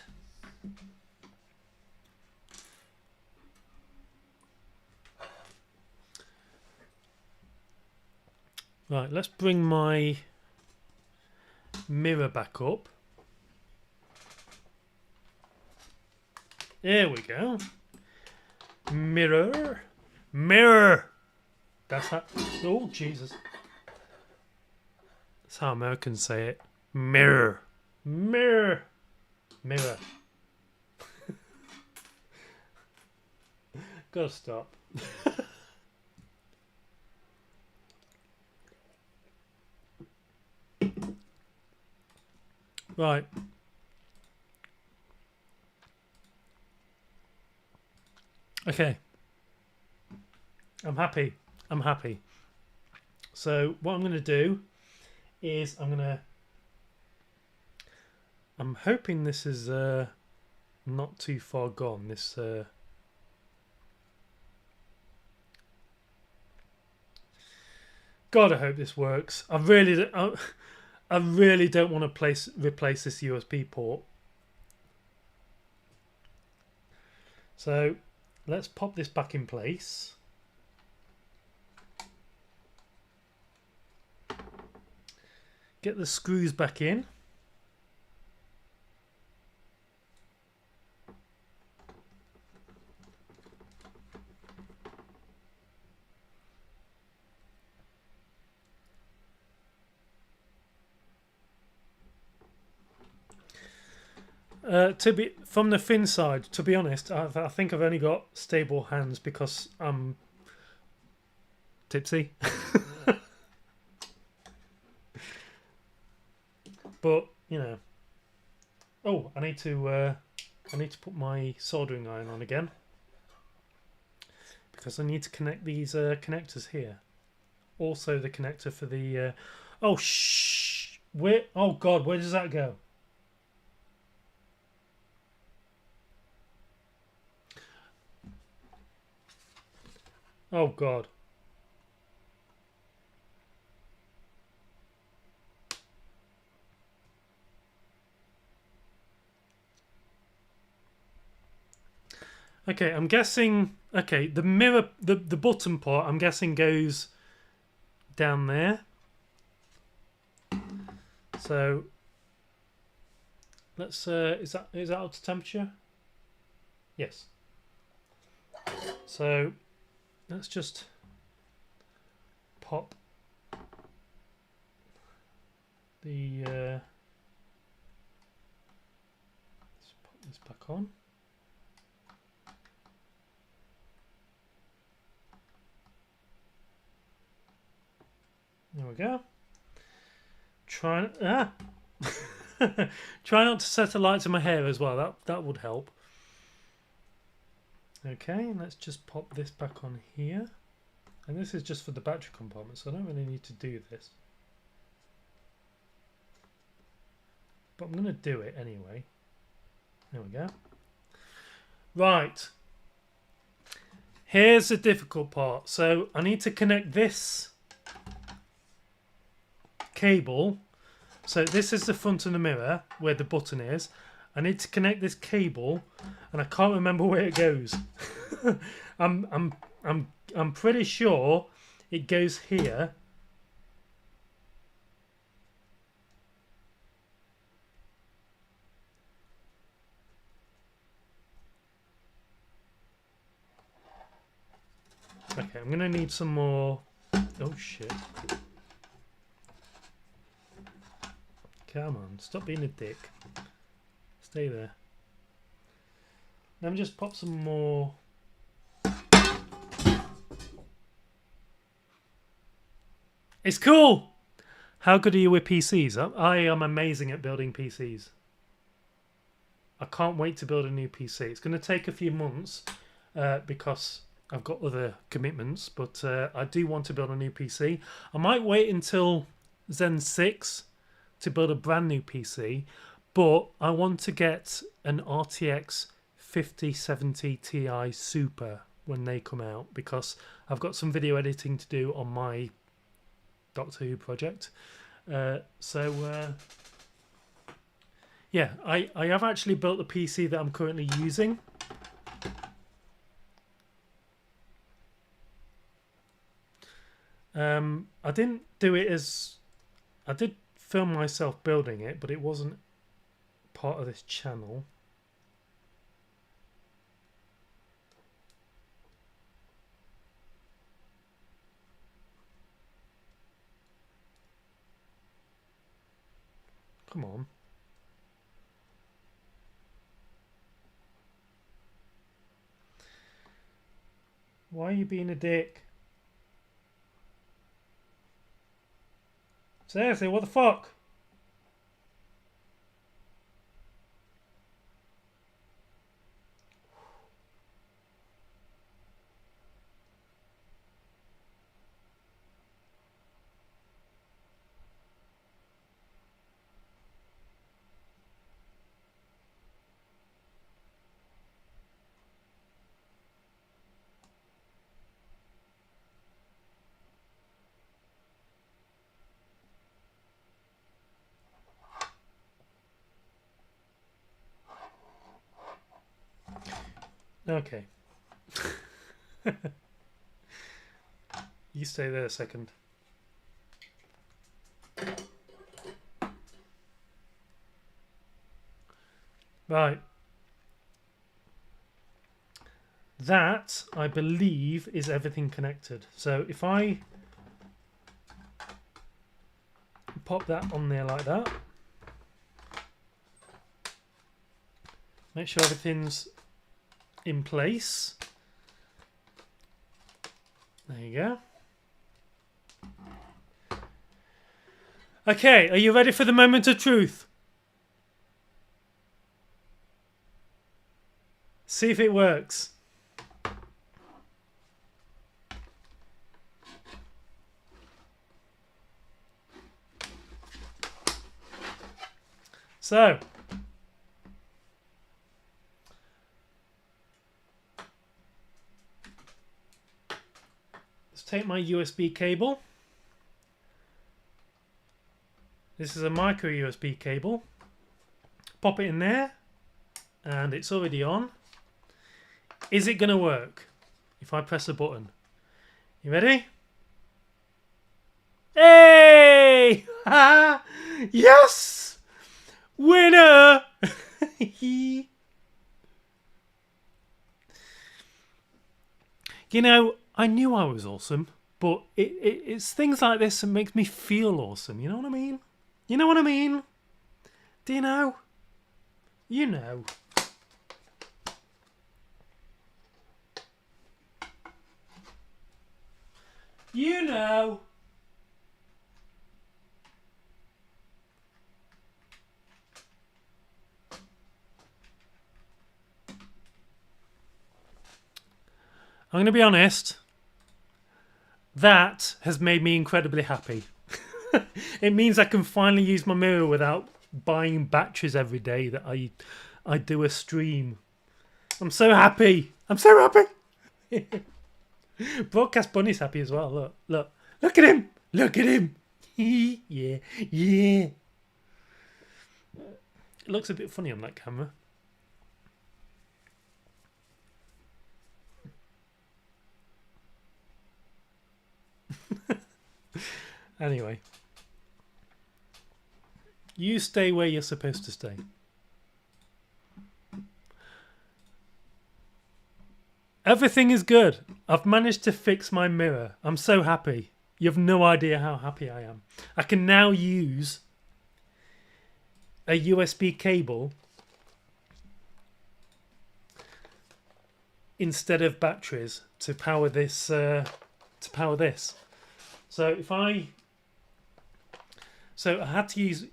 Right, let's bring my mirror back up. There we go. Mirror. Mirror. That's how. Oh, Jesus. That's how Americans say it. Mirror. Mirror. Mirror. Gotta stop. Right. Okay. I'm happy. I'm happy. So what I'm going to do is I'm hoping this is not too far gone. This God, I hope this works. I really don't want to replace this USB port. So let's pop this back in place. Get the screws back in. From the fin side, to be honest, I think I've only got stable hands because I'm tipsy. But you know, oh, I need to put my soldering iron on again because I need to connect these connectors here. Also, the connector for the oh shh, where? Oh God, where does that go? Oh God. Okay, I'm guessing. Okay, the mirror, the button part, I'm guessing goes down there. So let's. Is that up to temperature? Yes. So let's just pop the. Let's put this back on. There we go. Try try not to set a light to my hair as well. That would help. Okay, let's just pop this back on here. And this is just for the battery compartment, so I don't really need to do this. But I'm going to do it anyway. There we go. Right. Here's the difficult part. So I need to connect this cable. So this is the front of the mirror where the button is. I need to connect this cable, and I can't remember where it goes. I'm pretty sure it goes here. Okay, I'm gonna need some more. Oh shit. Come on, stop being a dick. Stay there. Let me just pop some more. It's cool! How good are you with PCs? I am amazing at building PCs. I can't wait to build a new PC. It's going to take a few months because I've got other commitments, but I do want to build a new PC. I might wait until Zen 6 to build a brand new PC, but I want to get an RTX 5070 Ti Super when they come out, because I've got some video editing to do on my Doctor Who project. Yeah, I have actually built the PC that I'm currently using. I didn't do it as... I did film myself building it, but it wasn't part of this channel. Come on. Why are you being a dick? Seriously, what the fuck? Okay. You stay there a second. Right. That, I believe, is everything connected. So if I pop that on there like that, make sure everything's in place. There you go. Okay, are you ready for the moment of truth? See if it works. So, let's take my USB cable. This is a micro USB cable. Pop it in there, and it's already on. Is it going to work if I press a button? You ready? Hey! Yes! Winner! You know, I knew I was awesome, but it's things like this that makes me feel awesome. You know what I mean? You know what I mean? Do you know? You know. You know. I'm going to be honest. That has made me incredibly happy. It means I can finally use my mirror without buying batteries every day that I do a stream. I'm so happy. I'm so happy. Broadcast Bunny's happy as well. Look at him. Look at him. Yeah. It looks a bit funny on that camera. Anyway. You stay where you're supposed to stay. Everything is good. I've managed to fix my mirror. I'm so happy. You have no idea how happy I am. I can now use a USB cable instead of batteries to power this. So I had to use,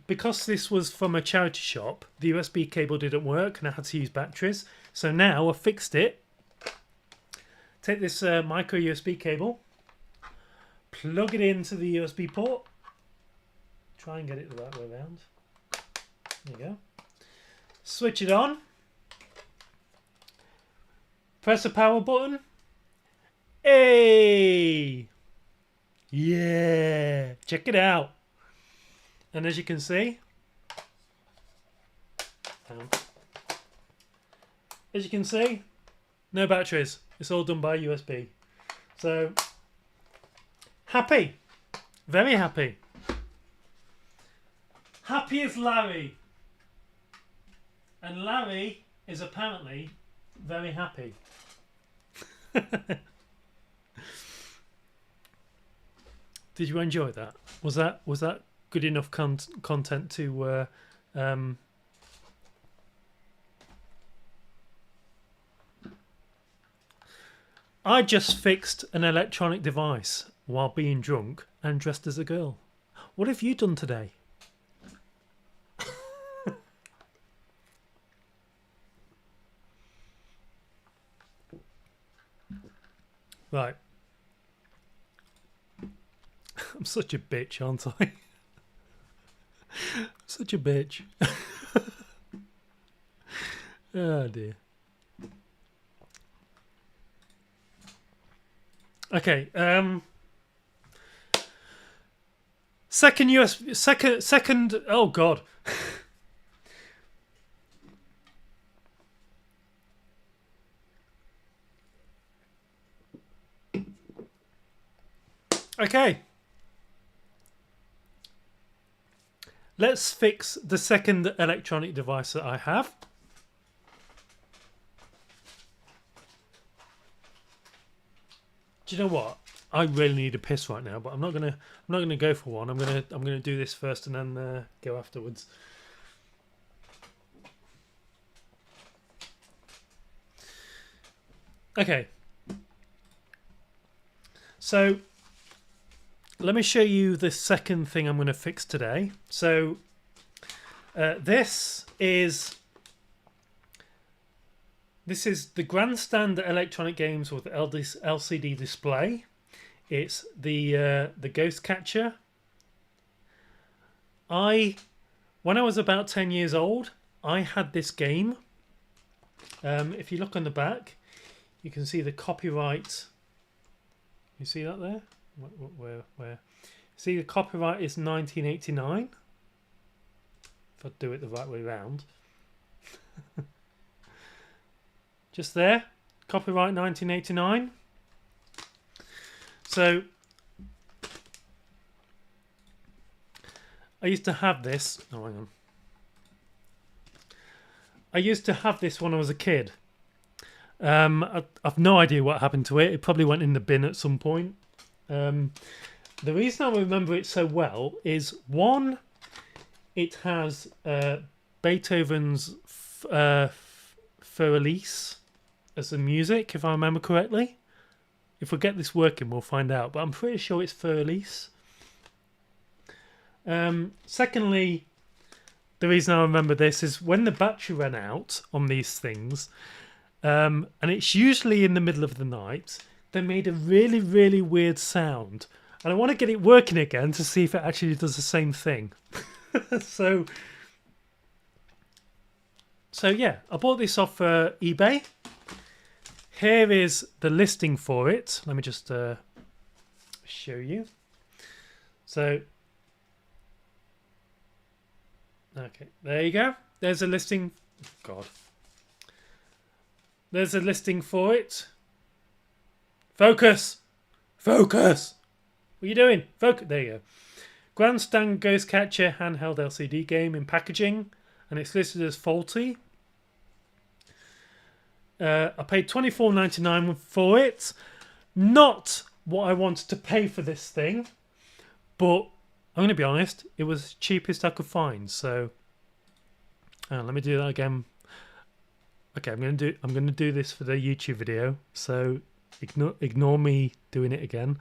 because this was from a charity shop, the USB cable didn't work and I had to use batteries. So now I fixed it. Take this micro USB cable, plug it into the USB port, try and get it the right way around. There you go. Switch it on. Press the power button. Hey! Yeah! Check it out. And as you can see, no batteries. It's all done by USB. So, happy. Very happy. Happy as Larry. And Larry is apparently very happy. Did you enjoy that? Was that good enough content to I just fixed an electronic device while being drunk and dressed as a girl. What have you done today? Right. I'm such a bitch, aren't I? Such a bitch. Oh dear. Okay. Second. Oh God. Okay. Let's fix the second electronic device that I have. Do you know what? I really need a piss right now, but I'm not gonna go for one. I'm gonna do this first and then go afterwards. Okay. So let me show you the second thing I'm going to fix today. So this is the Grandstand Electronic Games with LCD display. It's the Ghost Catcher. When I was about 10 years old, I had this game. If you look on the back, you can see the copyright. You see that there? Where? See, the copyright is 1989. If I do it the right way round. Just there. copyright 1989. So I used to have this. Oh, hang on. I used to have this when I was a kid. I've no idea what happened to it. It probably went in the bin at some point. The reason I remember it so well is, one, it has Beethoven's Feuerlies as the music, if I remember correctly. If we get this working, we'll find out. But I'm pretty sure it's Feuerlies. Secondly, the reason I remember this is when the battery ran out on these things, and it's usually in the middle of the night, they made a really, really weird sound. And I want to get it working again to see if it actually does the same thing. So yeah, I bought this off eBay. Here is the listing for it. Let me just show you. So, okay, there you go. There's a listing. God. There's a listing for it. Focus! Focus! What are you doing? Focus! There you go. Grandstand Ghost Catcher handheld LCD game in packaging, and it's listed as faulty. I paid $24.99 for it. Not what I wanted to pay for this thing, but I'm going to be honest, it was the cheapest I could find. So let me do that again. Okay, I'm going to do this for the YouTube video. So ignore me doing it again.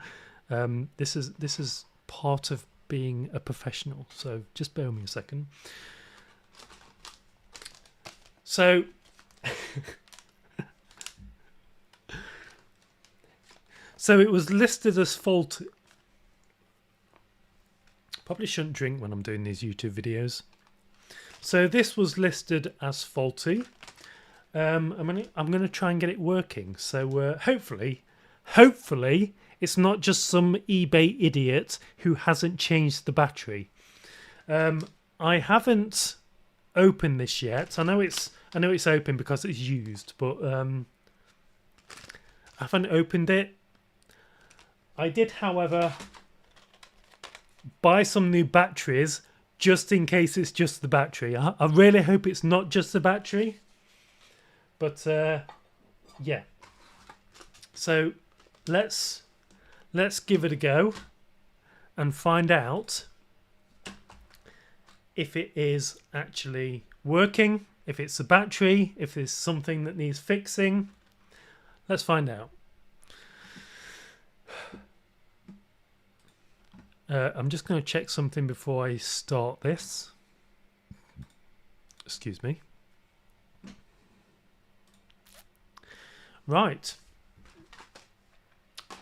This is part of being a professional. So just bear with me a second. So so it was listed as faulty. Probably shouldn't drink when I'm doing these YouTube videos. So this was listed as faulty. I'm gonna try and get it working. So hopefully it's not just some eBay idiot who hasn't changed the battery. I haven't opened this yet. I know it's open because it's used, but I haven't opened it. I did, however, buy some new batteries just in case it's just the battery. I really hope it's not just the battery. But yeah. So let's give it a go and find out if it is actually working, if it's the battery, if there's something that needs fixing. Let's find out. I'm just going to check something before I start this. Excuse me. Right.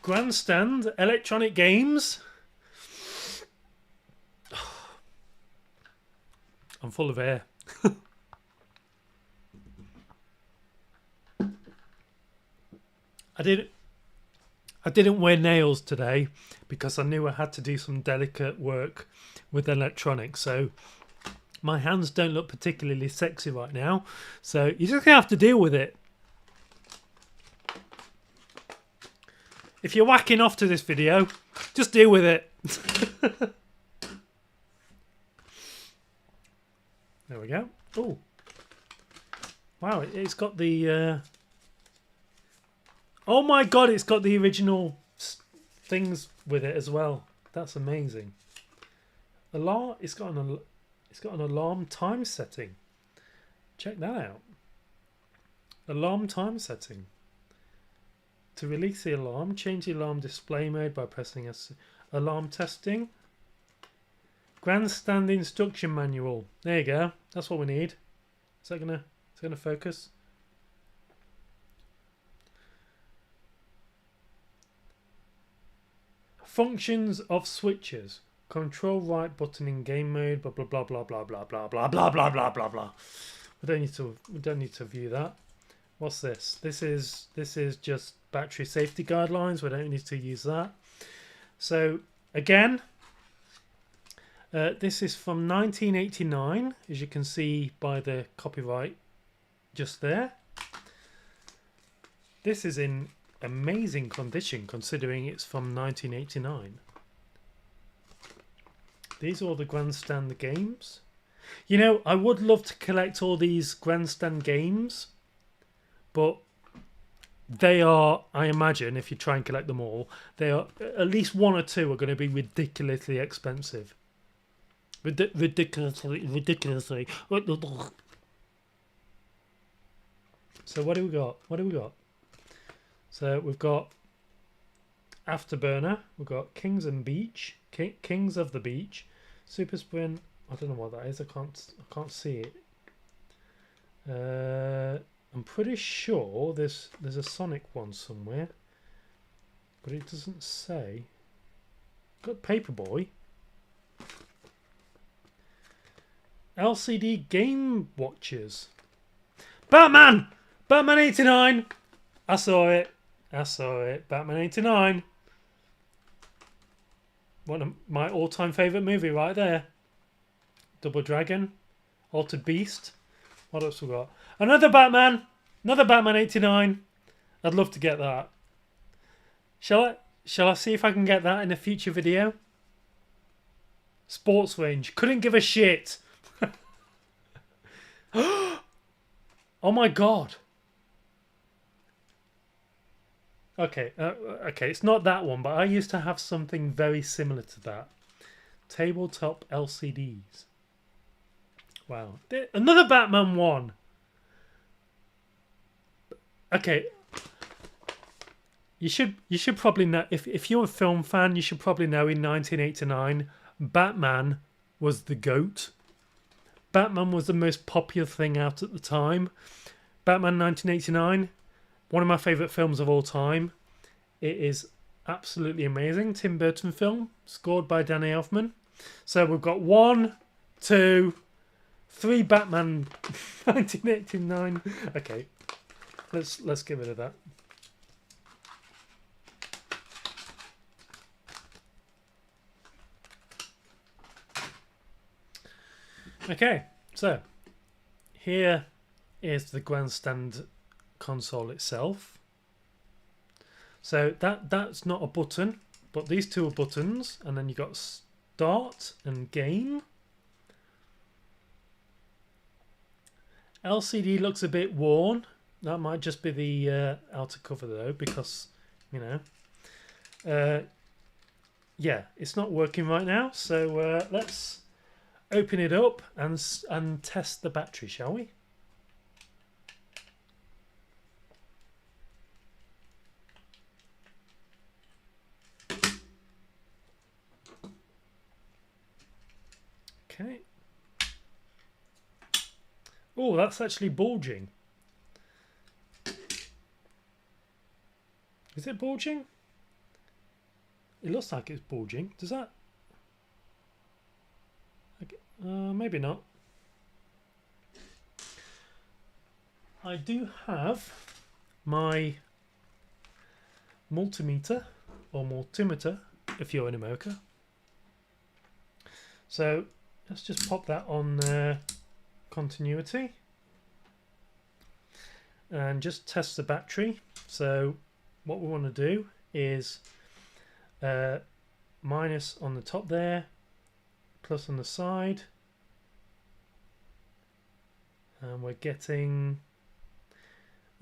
Grandstand Electronic Games. I'm full of air. I didn't wear nails today because I knew I had to do some delicate work with electronics. So my hands don't look particularly sexy right now. So you're just going to have to deal with it. If you're whacking off to this video, just deal with it. There we go. Oh, wow! It's got the. Oh my God! It's got the original things with it as well. That's amazing. Alarm. It's got an alarm time setting. Check that out. Alarm time setting. To release the alarm, change the alarm display mode by pressing alarm testing. Grandstand instruction manual. There you go. That's what we need. Is that gonna focus? Functions of switches. Control right button in game mode. Blah blah blah blah blah blah blah blah blah blah blah blah blah. We don't need to view that. What's this? This is just battery safety guidelines. We don't need to use that. So again, this is from 1989, as you can see by the copyright just there. This is in amazing condition considering it's from 1989. These are all the Grandstand games. You know, I would love to collect all these Grandstand games, but they are, I imagine, if you try and collect them all, they are at least one or two are going to be ridiculously expensive. Ridiculously. So what do we got? What do we got? So we've got Afterburner. We've got Kings and Beach. Kings of the Beach. Super Sprint. I don't know what that is. I can't see it. I'm pretty sure there's a Sonic one somewhere, but it doesn't say. Got Paperboy. LCD Game Watchers. Batman! Batman 89! I saw it. Batman 89. One of my all-time favourite movie right there. Double Dragon. Altered Beast. What else we got? Another Batman 89. I'd love to get that. Shall I see if I can get that in a future video? Sports Range. Couldn't give a shit. Oh my god. Okay, it's not that one, but I used to have something very similar to that. Tabletop LCDs. Wow. Another Batman one. Okay. You should probably know, if you're a film fan, you should probably know in 1989 Batman was the GOAT. Batman was the most popular thing out at the time. Batman 1989, one of my favourite films of all time. It is absolutely amazing. Tim Burton film, scored by Danny Elfman. So we've got 1, 2, 3 Batman 1989. Okay, let's get rid of that. Okay, so here is the Grandstand console itself. So that's not a button, but these two are buttons, and then you got start and game. LCD looks a bit worn. That might just be the outer cover though, because you know, yeah, it's not working right now. So let's open it up and test the battery, shall we? Okay. Oh, that's actually bulging. Is it bulging? It looks like it's bulging. Does that? Okay. Maybe not. I do have my multimeter or multimeter if you're in America. So let's just pop that on continuity and just test the battery. So what we want to do is minus on the top there, plus on the side, and we're getting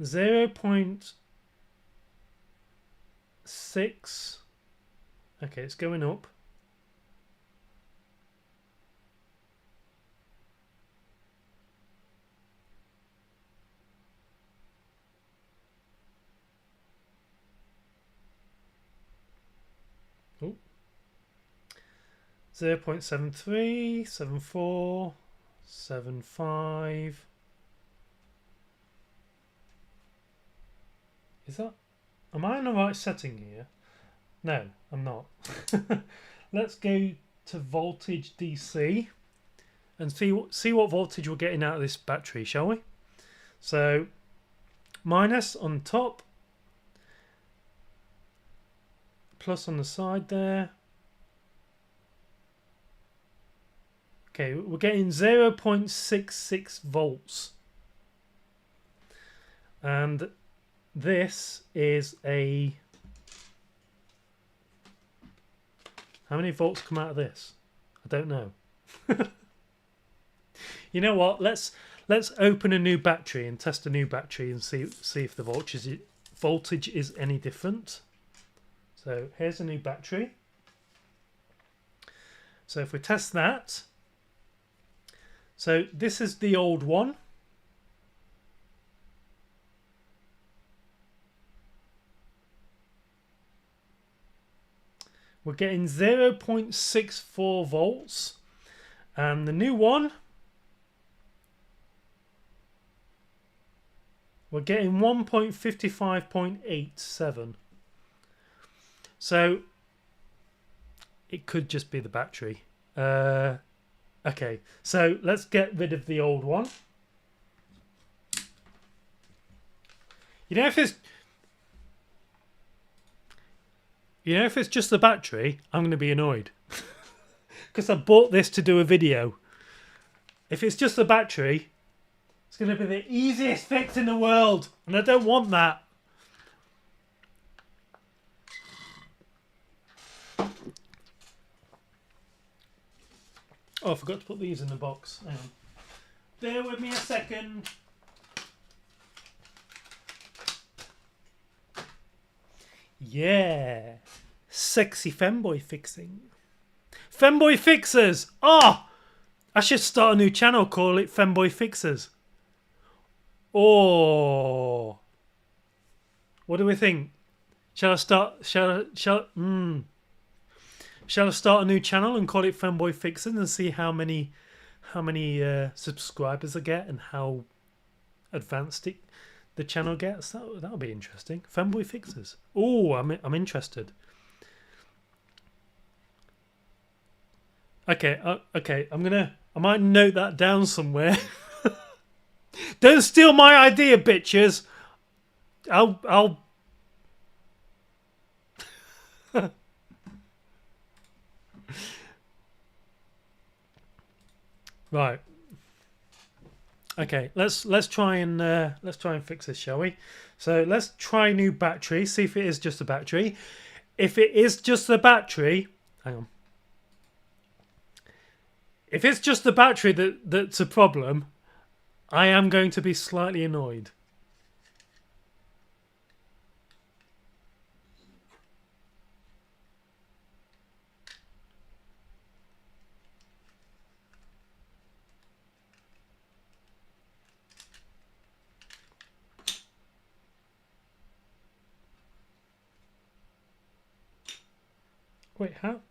0.6. Okay, it's going up. Oh. 0.73, 74, 75. Is that? Am I in the right setting here? No, I'm not. Let's go to voltage DC and see what voltage we're getting out of this battery, shall we? So minus on top, plus on the side there. Okay, we're getting 0.66 volts. And this is a... How many volts come out of this? I don't know. You know what? Let's open a new battery and test a new battery and see if the voltage is any different. So here's a new battery. So if we test that, so this is the old one. We're getting 0.64 volts, and the new one, we're getting 1.55.87. So it could just be the battery. Okay, so let's get rid of the old one. You know, if it's just the battery, I'm going to be annoyed. Because I bought this to do a video. If it's just the battery, it's going to be the easiest fix in the world. And I don't want that. Oh, I forgot to put these in the box. Hang on. Bear with me a second. Yeah. Sexy femboy fixing. Femboy Fixers! Oh! I should start a new channel, call it Femboy Fixers. Oh. What do we think? Shall I start a new channel and call it Femboy Fixers and see how many subscribers I get and how advanced the channel gets? That'll be interesting. Femboy Fixers. Oh, I'm interested. Okay, okay. I might note that down somewhere. Don't steal my idea, bitches. I'll. Right. Okay, let's try and fix this, shall we? So let's try new battery. See if it is just a battery. If it is just the battery, hang on. If it's just the battery that's a problem, I am going to be slightly annoyed. Wait, how?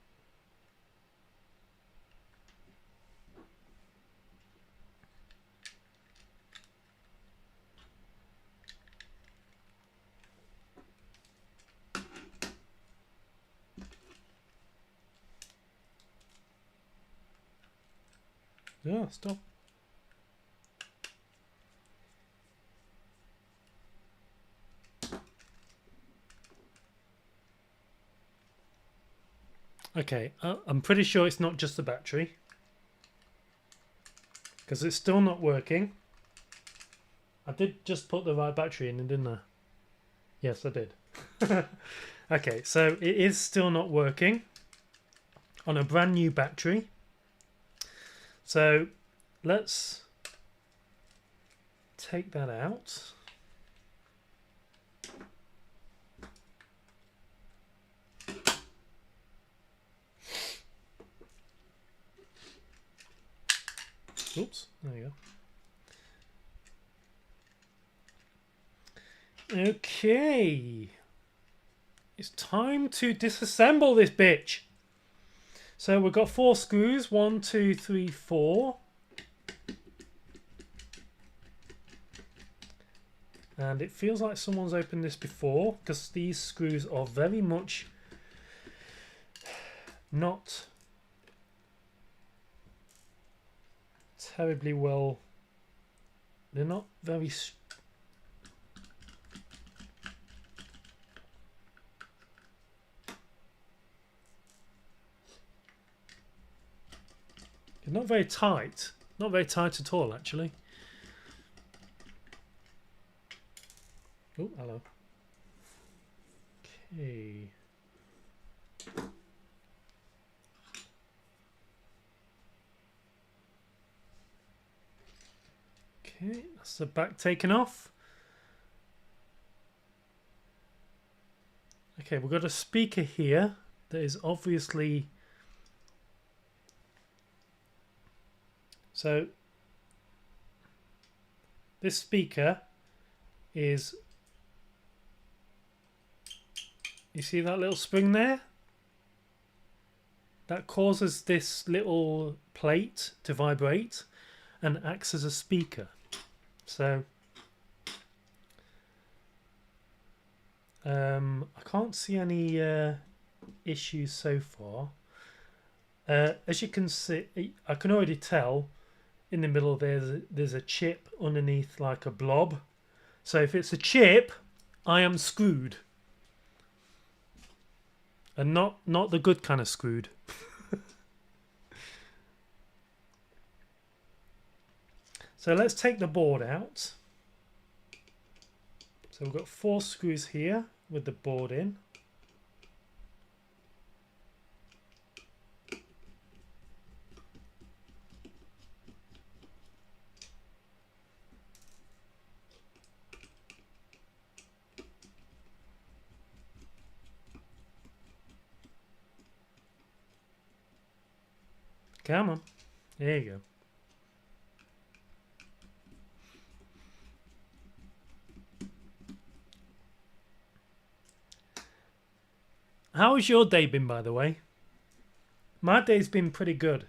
Yeah, stop. Okay, I'm pretty sure it's not just the battery. Because it's still not working. I did just put the right battery in, didn't I? Yes, I did. Okay, so it is still not working on a brand new battery. So let's take that out. Oops, there you go. Okay. It's time to disassemble this bitch. So we've got 4 screws. 1, 2, 3, 4. And it feels like someone's opened this before because these screws are very much not terribly well. They're not very. They're not very tight. Not very tight at all, actually. Oh, hello. Okay. Okay, that's the back taken off. Okay, we've got a speaker here that is obviously... So, this speaker is... You see that little spring there? That causes this little plate to vibrate and acts as a speaker. So... I can't see any issues so far. As you can see, I can already tell in the middle there's a chip underneath, like a blob. So if it's a chip, I am screwed, and not the good kind of screwed. So let's take the board out. So we've got 4 screws here with the board in. Come on. There you go. How has your day been, by the way? My day's been pretty good.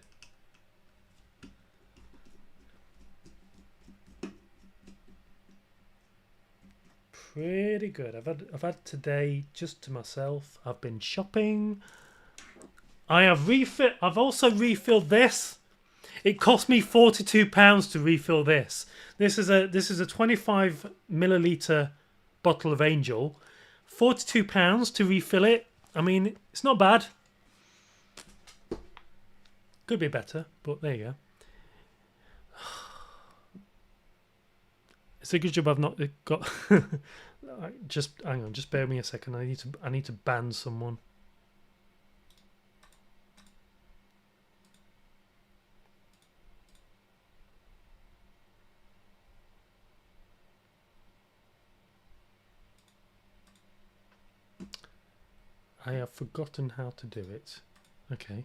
Pretty good. I've had today just to myself. I've been shopping. I've also refilled this. It cost me £42 to refill this. This is a 25 milliliter bottle of Angel. £42 to refill it. I mean, it's not bad. Could be better, but there you go. It's a good job I've not got. Just hang on, just bear with me a second. I need to ban someone. I have forgotten how to do it. Okay.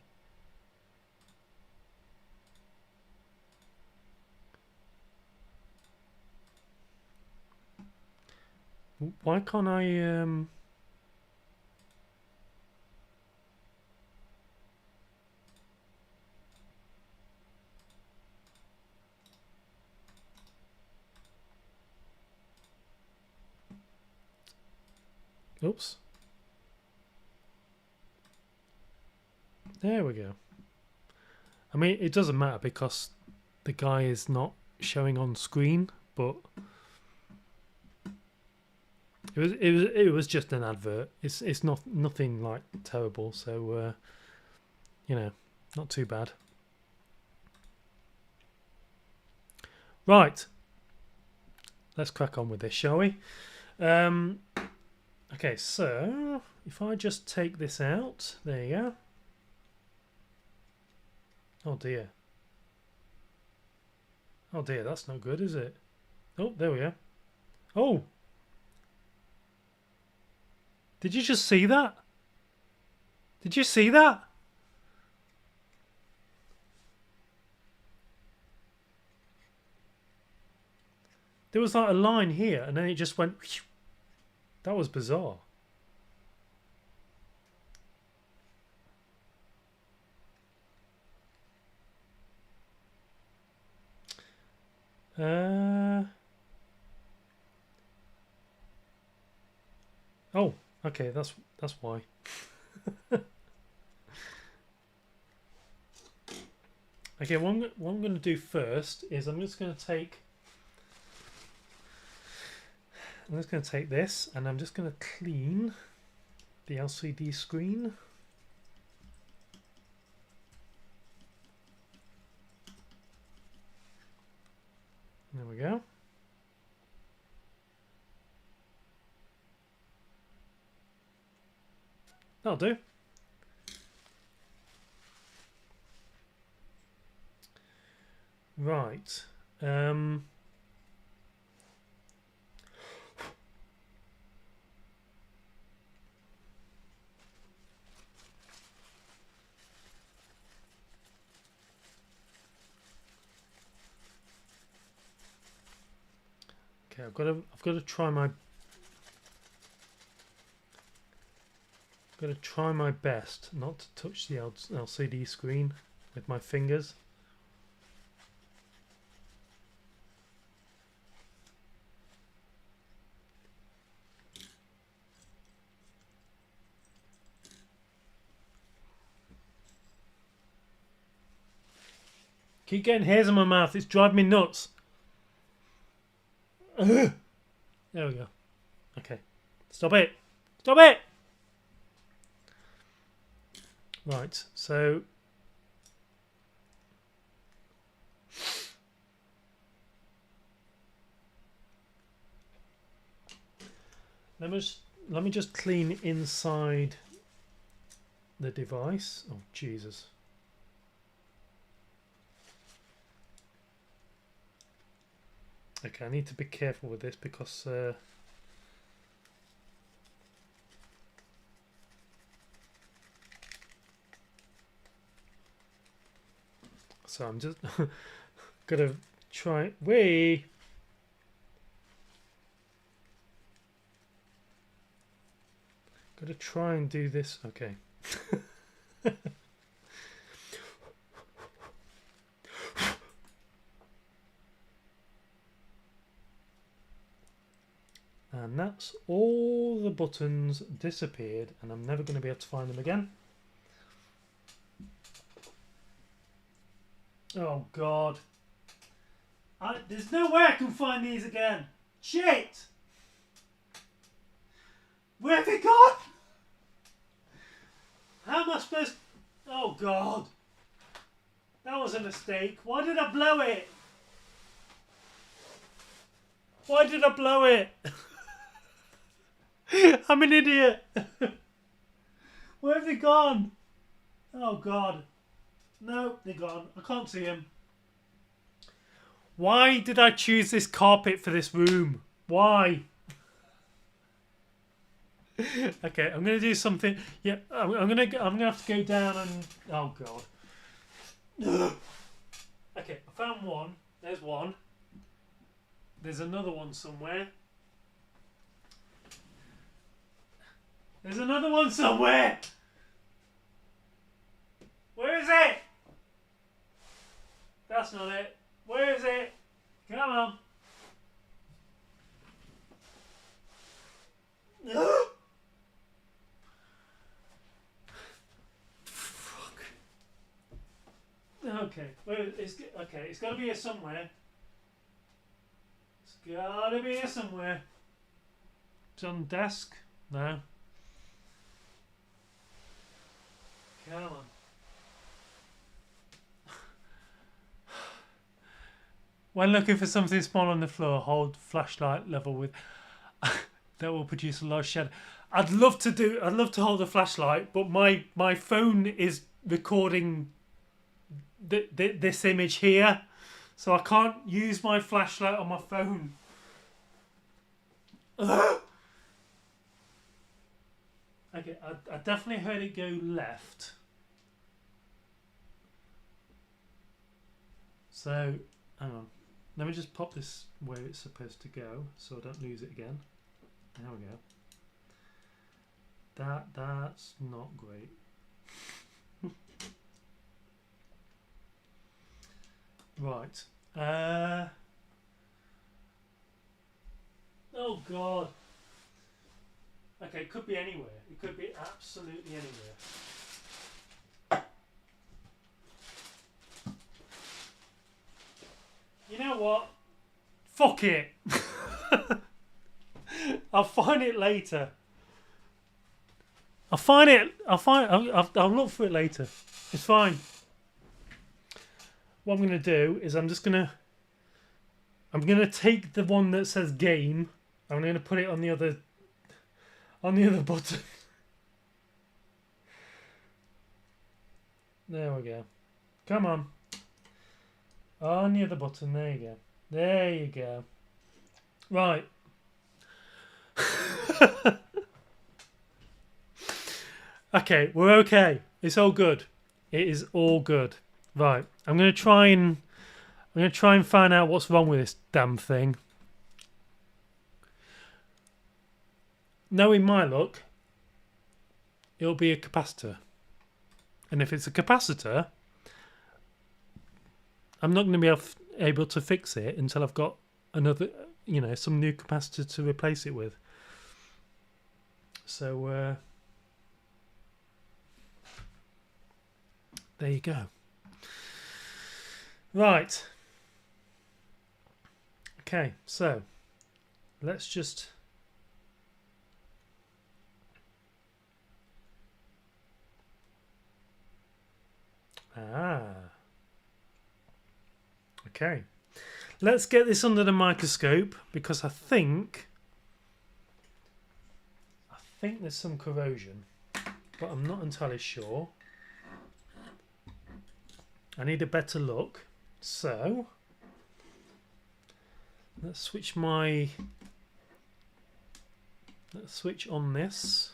Why can't I Oops. There we go. I mean, it doesn't matter because the guy is not showing on screen, but it was just an advert. It's nothing like terrible, so you know, not too bad. Right, let's crack on with this, shall we? Okay, so if I just take this out, there you go. Oh dear. Oh dear, that's not good, is it? Oh, there we go. Oh! Did you just see that? Did you see that? There was like a line here and then it just went... That was bizarre. Oh, okay, that's why. Okay, what I'm going to do first is I'm just going to take this and I'm just going to clean the LCD screen. There we go. That'll do. Right. Okay, I've got to try my best not to touch the LCD screen with my fingers. Keep getting hairs in my mouth. It's driving me nuts. There we go. Okay. Stop it. Stop it! Right, so... Let me just clean inside the device. Oh, Jesus. Okay, I need to be careful with this because so I'm just gonna try gotta try and do this. Okay. And that's all the buttons disappeared, and I'm never going to be able to find them again. Oh God. There's no way I can find these again. Shit! Where have they gone? How am I supposed... Oh God. That was a mistake. Why did I blow it? Why did I blow it? I'm an idiot. Where have they gone? Oh God. No, they're gone. I can't see them. Why did I choose this carpet for this room? Why? Okay, I'm gonna do something. Yeah, I'm gonna have to go down and... Oh God. Okay, I found one. There's one. There's another one somewhere. There's another one somewhere. Where is it? That's not it. Where is it? Come on. Fuck. Okay. Okay. It's got to be here somewhere. It's got to be here somewhere. It's on the desk. No. Come on. When looking for something small on the floor, hold flashlight level with that will produce a large shadow. I'd love to hold a flashlight, but my phone is recording this image here, so I can't use my flashlight on my phone. Okay, I definitely heard it go left. So, hang on. Let me just pop this where it's supposed to go so I don't lose it again. There we go. That's not great. Right. Oh God. Okay, it could be anywhere. It could be absolutely anywhere. You know what? Fuck it. I'll find it later. I'll look for it later. It's fine. What I'm gonna do is I'm gonna take the one that says game. I'm gonna put it on the other button. There we go. Come on. On the other button. There you go. There you go. Right. Okay, we're okay. It's all good. It is all good. Right. I'm gonna try and find out what's wrong with this damn thing. Knowing my luck, it'll be a capacitor. And if it's a capacitor, I'm not going to be able to fix it until I've got another, some new capacitor to replace it with. So, there you go. Right. Okay, so let's just... Okay. Let's get this under the microscope because I think there's some corrosion, but I'm not entirely sure. I need a better look. So let's switch on this.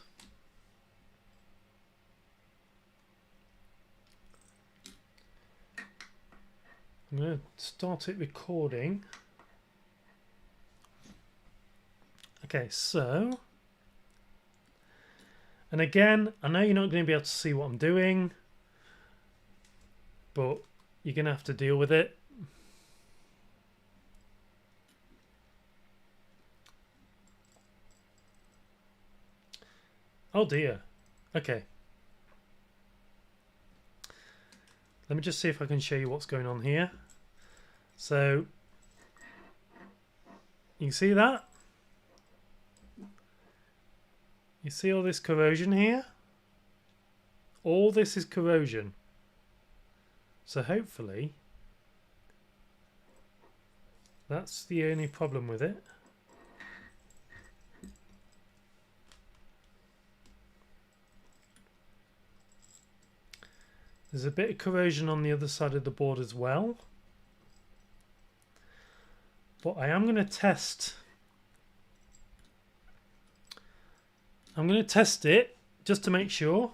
I'm going to start it recording. Okay, so, and again, I know you're not going to be able to see what I'm doing, but you're going to have to deal with it. Oh dear. Okay. Let me just see if I can show you what's going on here. So, you see that? You see all this corrosion here? All this is corrosion. So hopefully, that's the only problem with it. There's a bit of corrosion on the other side of the board as well. But I am going to test. I'm going to test it just to make sure.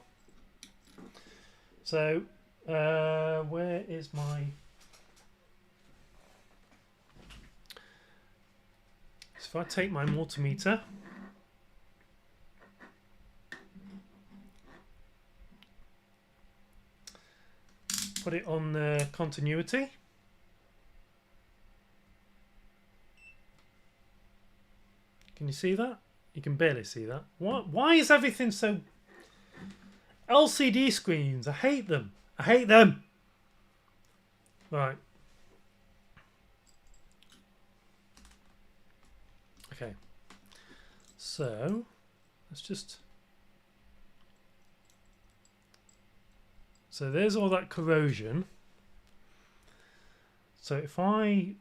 So, where is my... So if I take my multimeter, put it on the continuity. Can you see that? You can barely see that. Why is everything so... LCD screens, I hate them. I hate them. Right. Okay. So, let's just... So there's all that corrosion. So if I...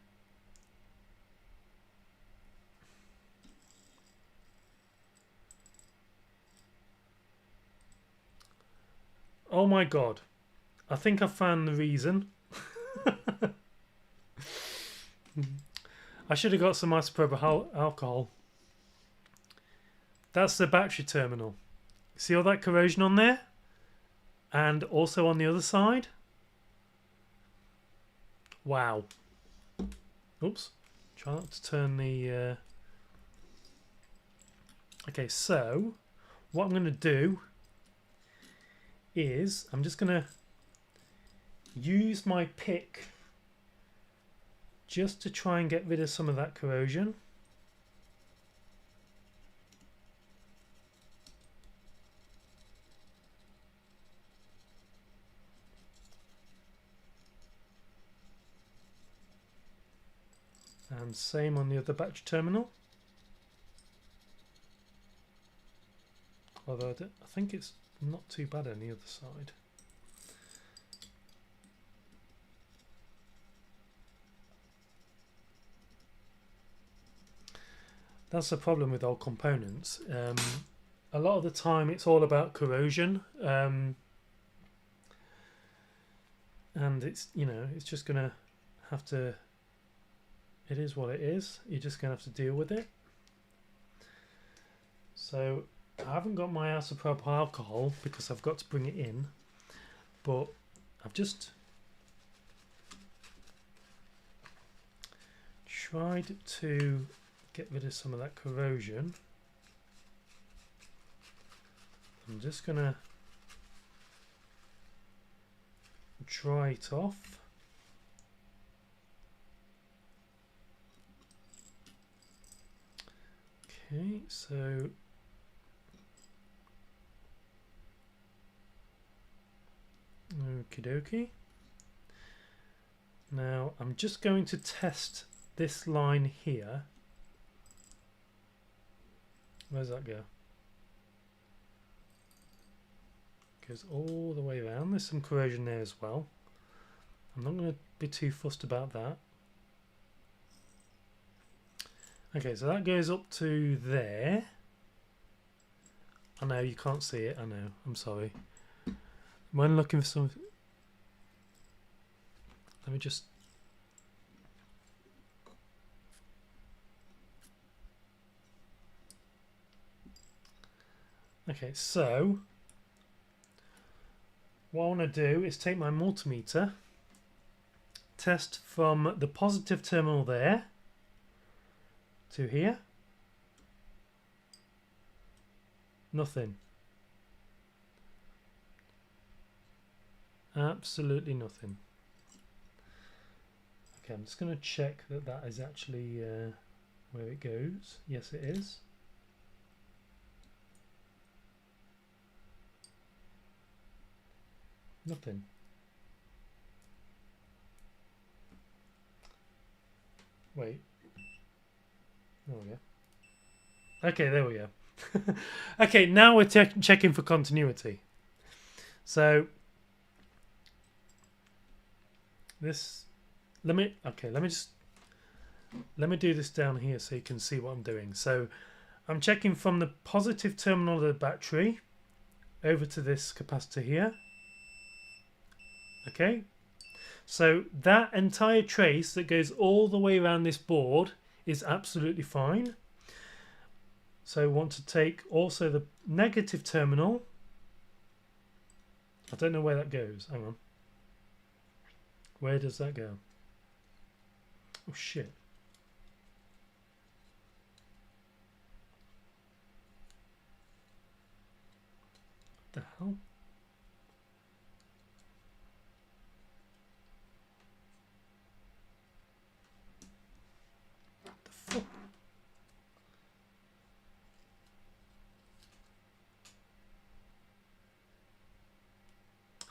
Oh my god. I think I found the reason. I should have got some isopropyl alcohol. That's the battery terminal. See all that corrosion on there? And also on the other side. Wow. Oops. Try not to turn the... Okay, so what I'm going to do is I'm just going to use my pick just to try and get rid of some of that corrosion. And same on the other battery terminal. Although I think it's not too bad on the other side. That's the problem with old components. A lot of the time it's all about corrosion. and it's, you know, it's just gonna have to, it is what it is. You're just gonna have to deal with it. So I haven't got my isopropyl alcohol because I've got to bring it in, but I've just tried to get rid of some of that corrosion. I'm just gonna dry it off. Okay, so okie dokie. Now I'm just going to test this line here. Where's that go? Goes all the way around. There's some corrosion there as well. I'm not going to be too fussed about that. Okay, so that goes up to there. I know you can't see it. I know. I'm sorry. When looking for some, let me just. Okay, so what I want to do is take my multimeter, test from the positive terminal there to here. Nothing. Absolutely nothing. Okay, I'm just going to check that that is actually where it goes. Yes, it is. Nothing. Wait. There we go. Okay, there we go. Okay, now we're checking for continuity. So this, let me do this down here so you can see what I'm doing. So I'm checking from the positive terminal of the battery over to this capacitor here. Okay, so that entire trace that goes all the way around this board is absolutely fine. So I want to take also the negative terminal. I don't know where that goes. Hang on. Where does that go? Oh shit. What the hell?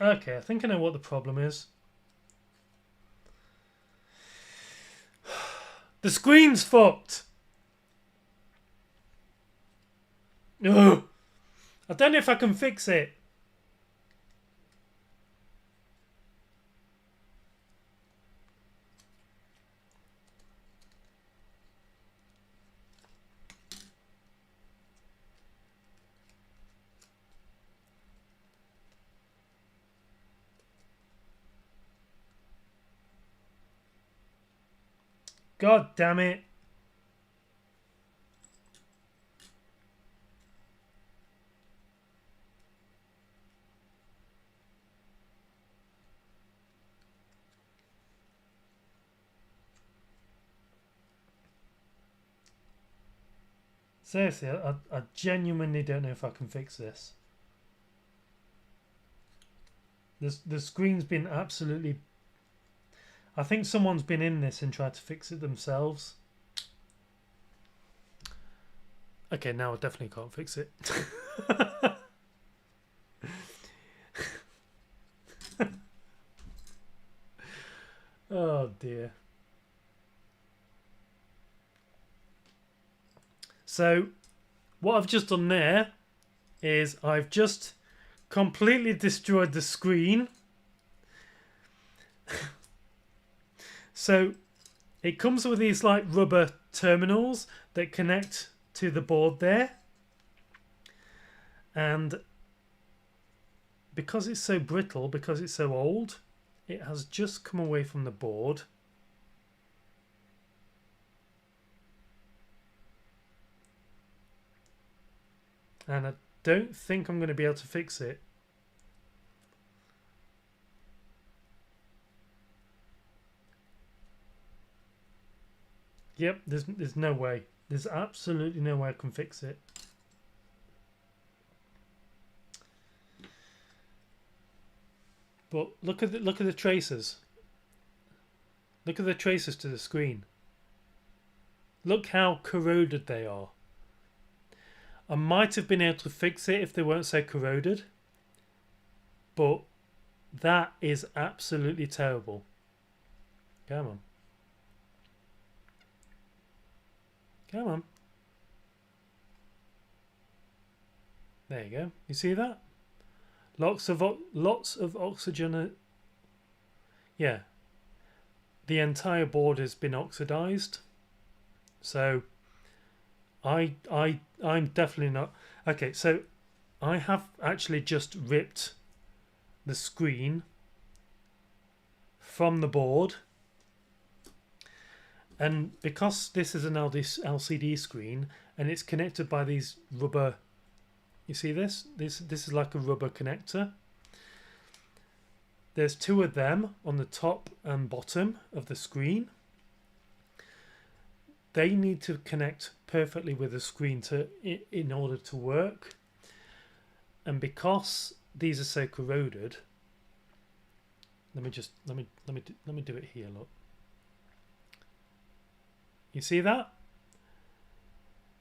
Okay, I think I know what the problem is. The screen's fucked. Ugh. I don't know if I can fix it. God damn it. Seriously, I genuinely don't know if I can fix this. The screen's been absolutely... I think someone's been in this and tried to fix it themselves. Okay, now I definitely can't fix it. Oh dear. So what I've just done there is I've just completely destroyed the screen. So it comes with these like rubber terminals that connect to the board there, and because it's so brittle, because it's so old, it has just come away from the board. And I don't think I'm going to be able to fix it. Yep, there's no way. There's absolutely no way I can fix it. But look at the traces. Look at the traces to the screen. Look how corroded they are. I might have been able to fix it if they weren't so corroded, but that is absolutely terrible. Come on. Come on. There you go. You see that? Lots of oxygen. Yeah. The entire board has been oxidized. So I'm definitely not. Okay, so I have actually just ripped the screen from the board, and because this is an LCD screen and it's connected by these rubber, you see this is like a rubber connector. There's two of them on the top and bottom of the screen. They need to connect perfectly with the screen in order to work. And because these are so corroded, let me do it here. Look, you see that?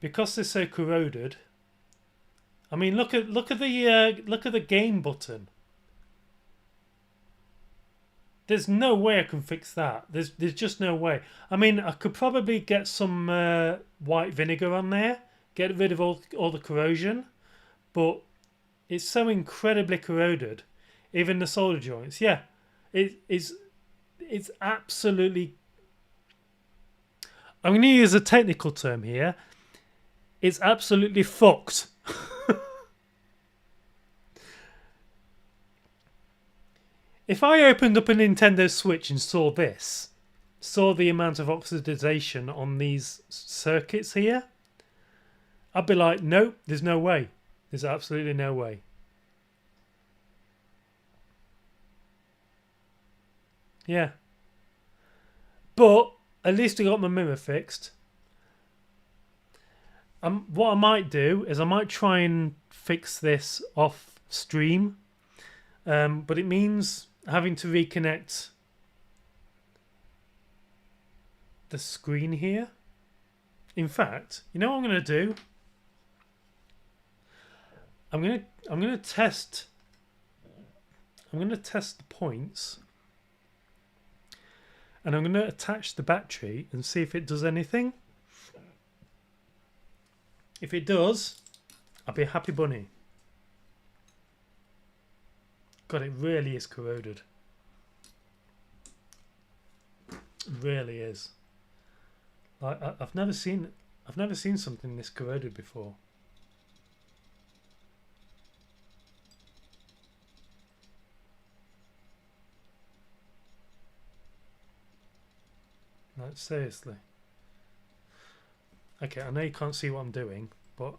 Because they're so corroded. I mean, look at the game button. There's no way I can fix that. There's just no way. I mean, I could probably get some white vinegar on there, get rid of all the corrosion, but it's so incredibly corroded. Even the solder joints, yeah, it's absolutely. I'm going to use a technical term here. It's absolutely fucked. If I opened up a Nintendo Switch and saw the amount of oxidization on these circuits here, I'd be like, nope, there's no way. There's absolutely no way. Yeah. But at least I got my mirror fixed. What I might do is I might try and fix this off stream. But it means having to reconnect the screen here. In fact, you know what I'm going to do? I'm going to test the points, and I'm going to attach the battery and see if it does anything. If it does, I'll be a happy bunny. God, it really is corroded. It really is. Like I've never seen something this corroded before. Like, seriously. Okay, I know you can't see what I'm doing, but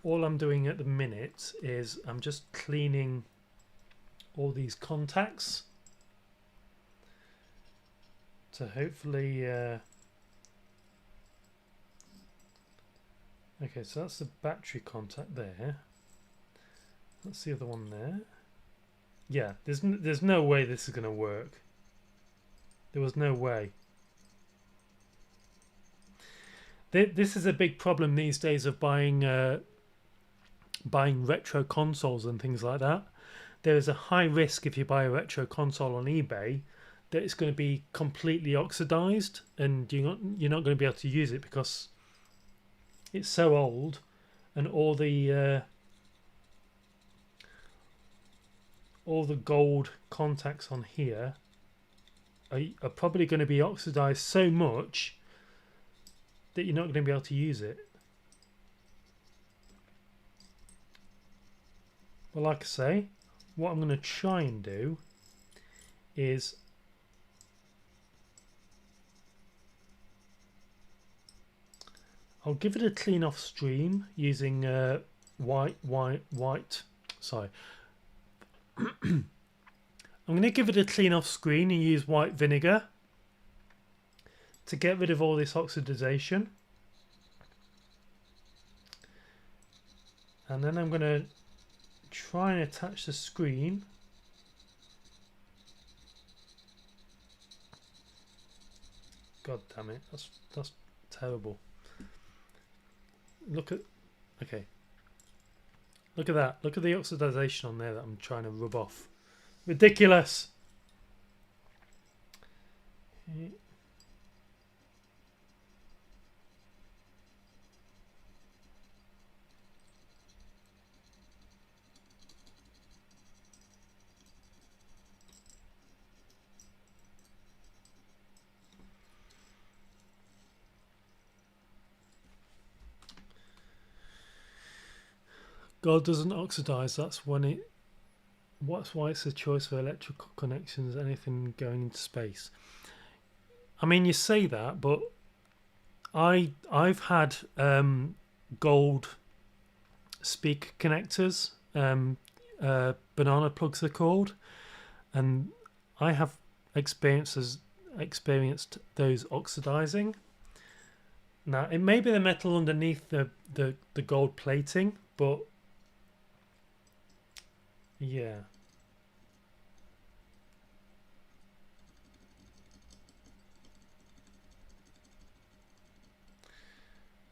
all I'm doing at the minute is I'm just cleaning all these contacts to hopefully okay, so that's the battery contact there. That's the other one there. Yeah, there's no way this is going to work. There was no way. This is a big problem these days of buying retro consoles and things like that. There is a high risk if you buy a retro console on eBay that it's going to be completely oxidized and you're not going to be able to use it because it's so old, and all the gold contacts on here are probably going to be oxidized so much that you're not going to be able to use it. Well, like I say, what I'm going to try and do is I'll give it a clean off stream using white. Sorry. I'm going to give it a clean off screen and use white vinegar to get rid of all this oxidization. And then I'm going to try and attach the screen. God damn it, that's terrible. Look at that. Look at the oxidization on there that I'm trying to rub off. Ridiculous. Okay. Gold doesn't oxidize. That's why it's a choice for electrical connections. Anything going into space. I mean, you say that, but I've had gold speaker connectors, banana plugs they're called, and I have experienced those oxidizing. Now it may be the metal underneath the gold plating, but yeah.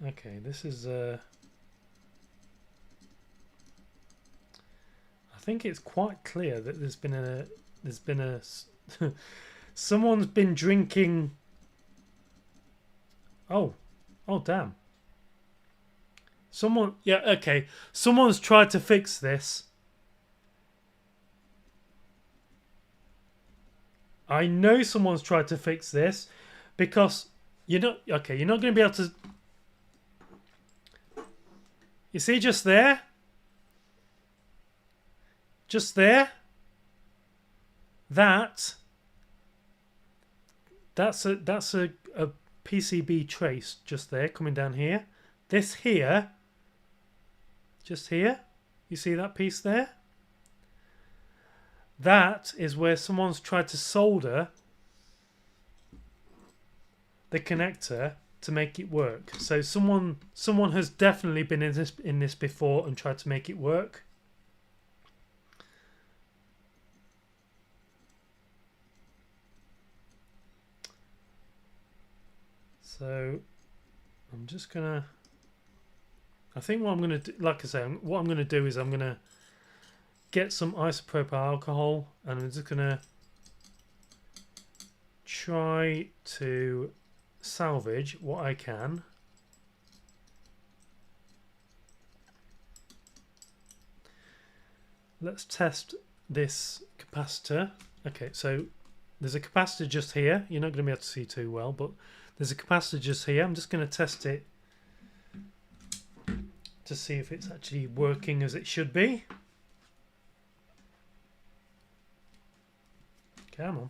Okay, this is I think it's quite clear that there's been a someone's been drinking. Oh damn. Okay. Someone's tried to fix this. I know someone's tried to fix this because you're not going to be able to. You see just there? Just there? That's a PCB trace just there coming down here. This here, just here, you see that piece there? That is where someone's tried to solder the connector to make it work. So someone has definitely been in this before and tried to make it work. So I'm just gonna. I think what I'm gonna do, like I say, what I'm gonna do is I'm gonna get some isopropyl alcohol, and I'm just gonna try to salvage what I can. Let's test this capacitor. Okay, so there's a capacitor just here. You're not going to be able to see too well, but there's a capacitor just here. I'm just going to test it to see if it's actually working as it should be. Come on.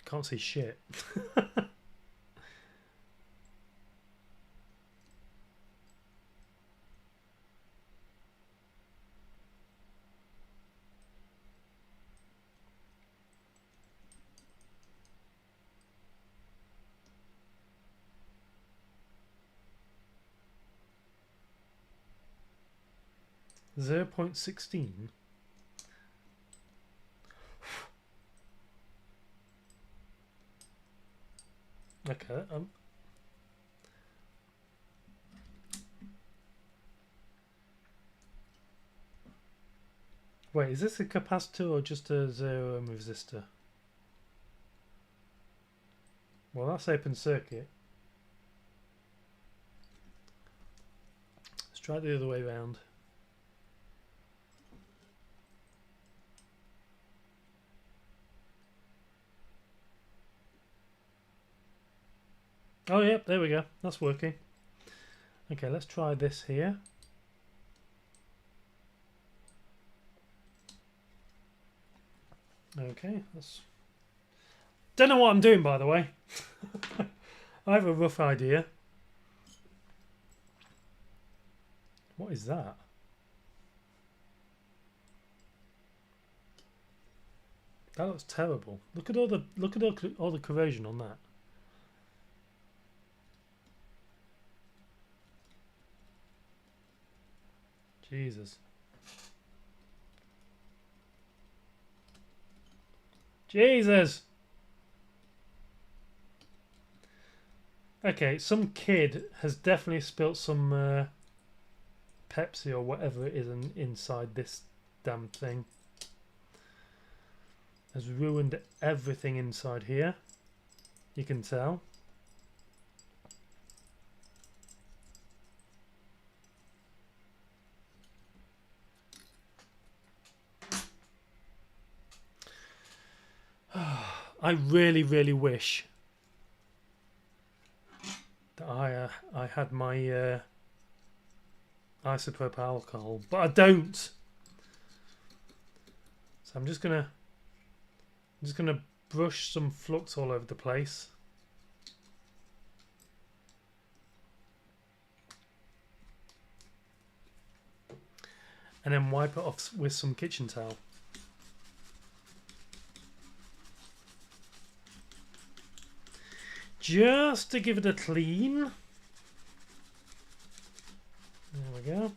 Can't see shit. 0.16. Okay. Wait, is this a capacitor or just a 0 ohm resistor? Well, that's open circuit. Let's try it the other way around. Oh, yep, there we go. That's working. Okay, let's try this here. Okay, that's... Don't know what I'm doing, by the way. I have a rough idea. What is that? That looks terrible. Look at all the corrosion on that. Jesus. Jesus. Okay, some kid has definitely spilt some Pepsi or whatever it is inside this damn thing. Has ruined everything inside here. You can tell. I really, really wish that I had my isopropyl alcohol, but I don't. So I'm just gonna brush some flux all over the place. And then wipe it off with some kitchen towel. Just to give it a clean. There we go.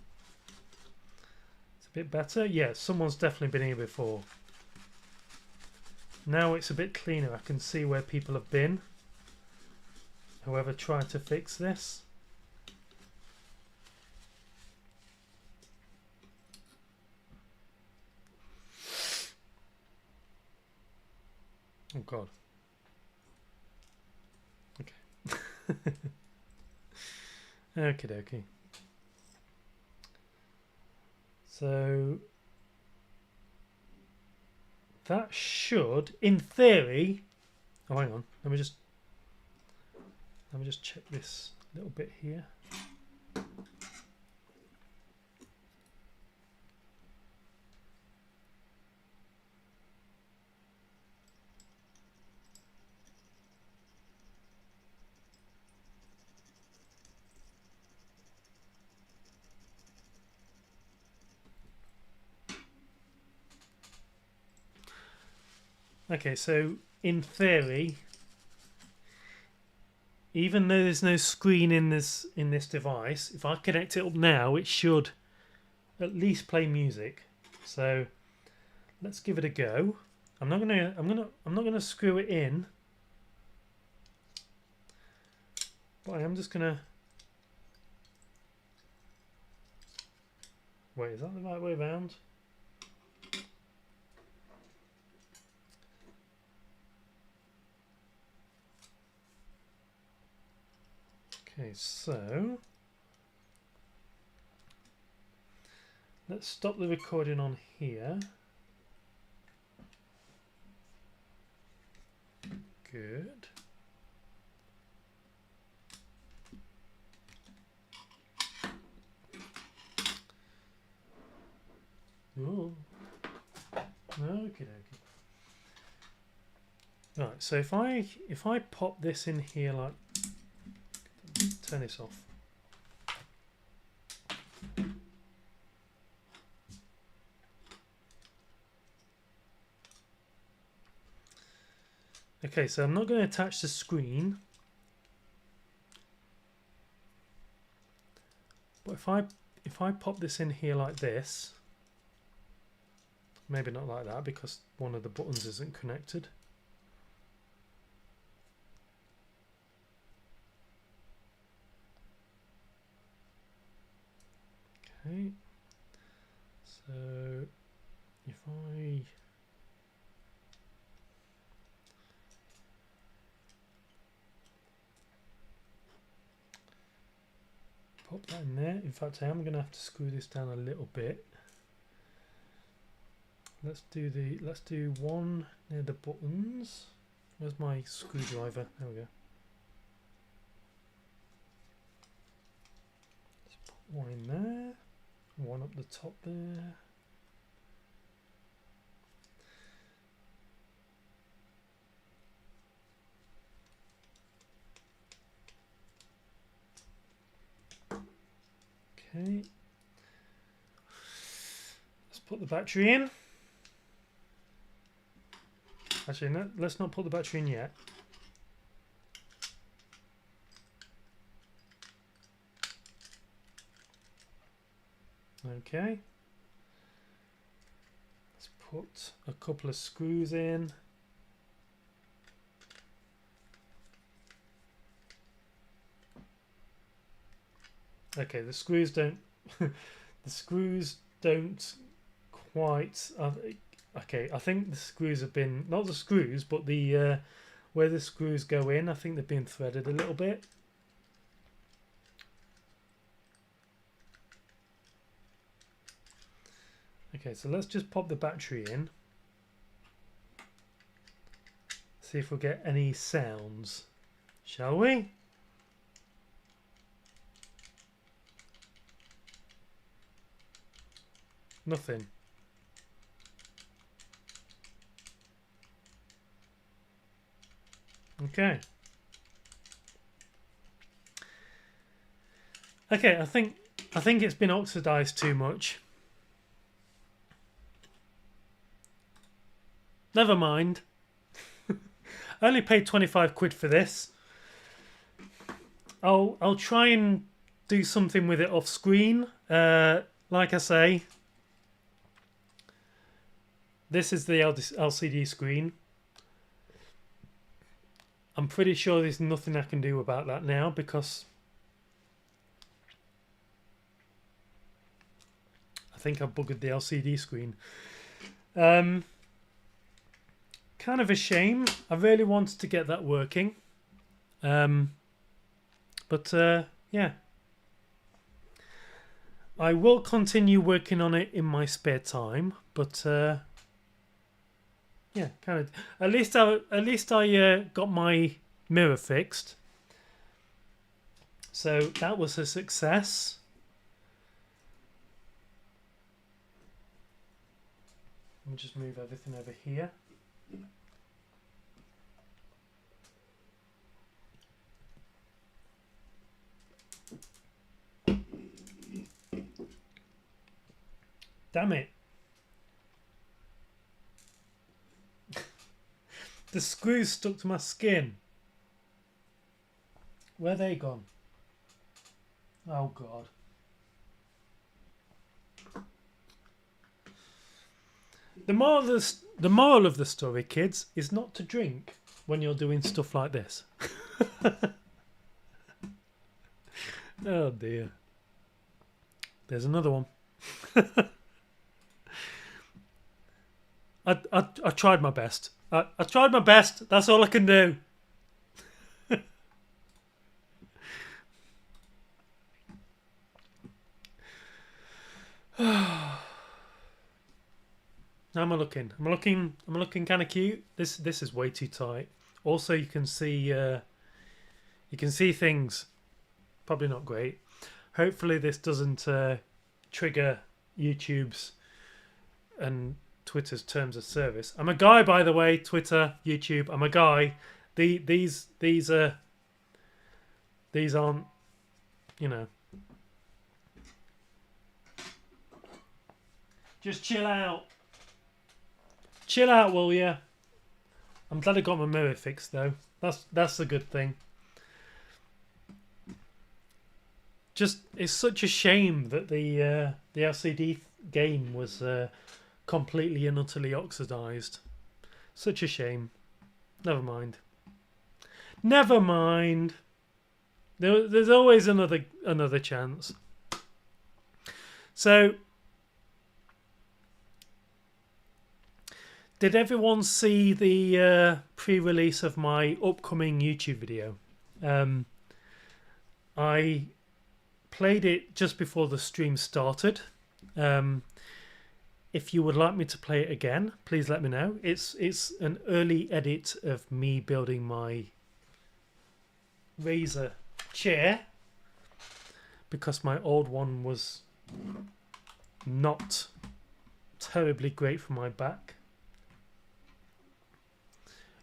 It's a bit better. Yeah, someone's definitely been here before. Now it's a bit cleaner. I can see where people have been. Whoever tried to fix this. Oh God. Okay. Okie dokie. So that should, in theory, oh hang on, let me just check this little bit here. Okay, so in theory, even though there's no screen in this device, if I connect it up now, it should at least play music. So let's give it a go. I'm not gonna screw it in, but I am just gonna. Wait, is that the right way around? Okay, so let's stop the recording on here. Good. Ooh. Okay. Right, so if I pop this in here, like, turn this off. Okay, so I'm not going to attach the screen, but if I pop this in here like this, maybe not like that because one of the buttons isn't connected. Okay, so if I pop that in there, in fact I am going to have to screw this down a little bit. Let's do one near the buttons. Where's my screwdriver? There we go. Let's put one in there, one up the top there. Okay. Let's put the battery in. Actually, no, let's not put the battery in yet. Okay. Let's put a couple of screws in. Okay, the screws don't the screws don't quite okay, I think the screws have been, not the screws, but the where the screws go in, I think they've been threaded a little bit. Okay, so let's just pop the battery in. See if we'll get any sounds, shall we? Nothing. Okay. Okay, I think it's been oxidized too much. Never mind. I only paid 25 quid for this. I'll try and do something with it off screen. Like I say, this is the LCD screen. I'm pretty sure there's nothing I can do about that now because I think I've buggered the LCD screen. Kind of a shame. I really wanted to get that working. But yeah. I will continue working on it in my spare time, but yeah, kind of. At least I got my mirror fixed, so that was a success. Let me just move everything over here. Damn it. The screws stuck to my skin. Where are they gone? Oh God. The moral of the story, kids, is not to drink when you're doing stuff like this. Oh dear. There's another one. I tried my best. I tried my best. That's all I can do. How am I looking? I'm looking kind of cute. This is way too tight. Also, you can see things. Probably not great. Hopefully, this doesn't trigger YouTube's and Twitter's terms of service. I'm a guy, by the way. Twitter, YouTube. I'm a guy. These aren't, you know. Just chill out. Chill out, will ya? I'm glad I got my mirror fixed though. That's a good thing. Just it's such a shame that the LCD game was completely and utterly oxidized. Such a shame. Never mind. Never mind. There's always another chance. So, did everyone see the pre-release of my upcoming YouTube video? I played it just before the stream started. If you would like me to play it again, please let me know. It's an early edit of me building my Razer chair because my old one was not terribly great for my back.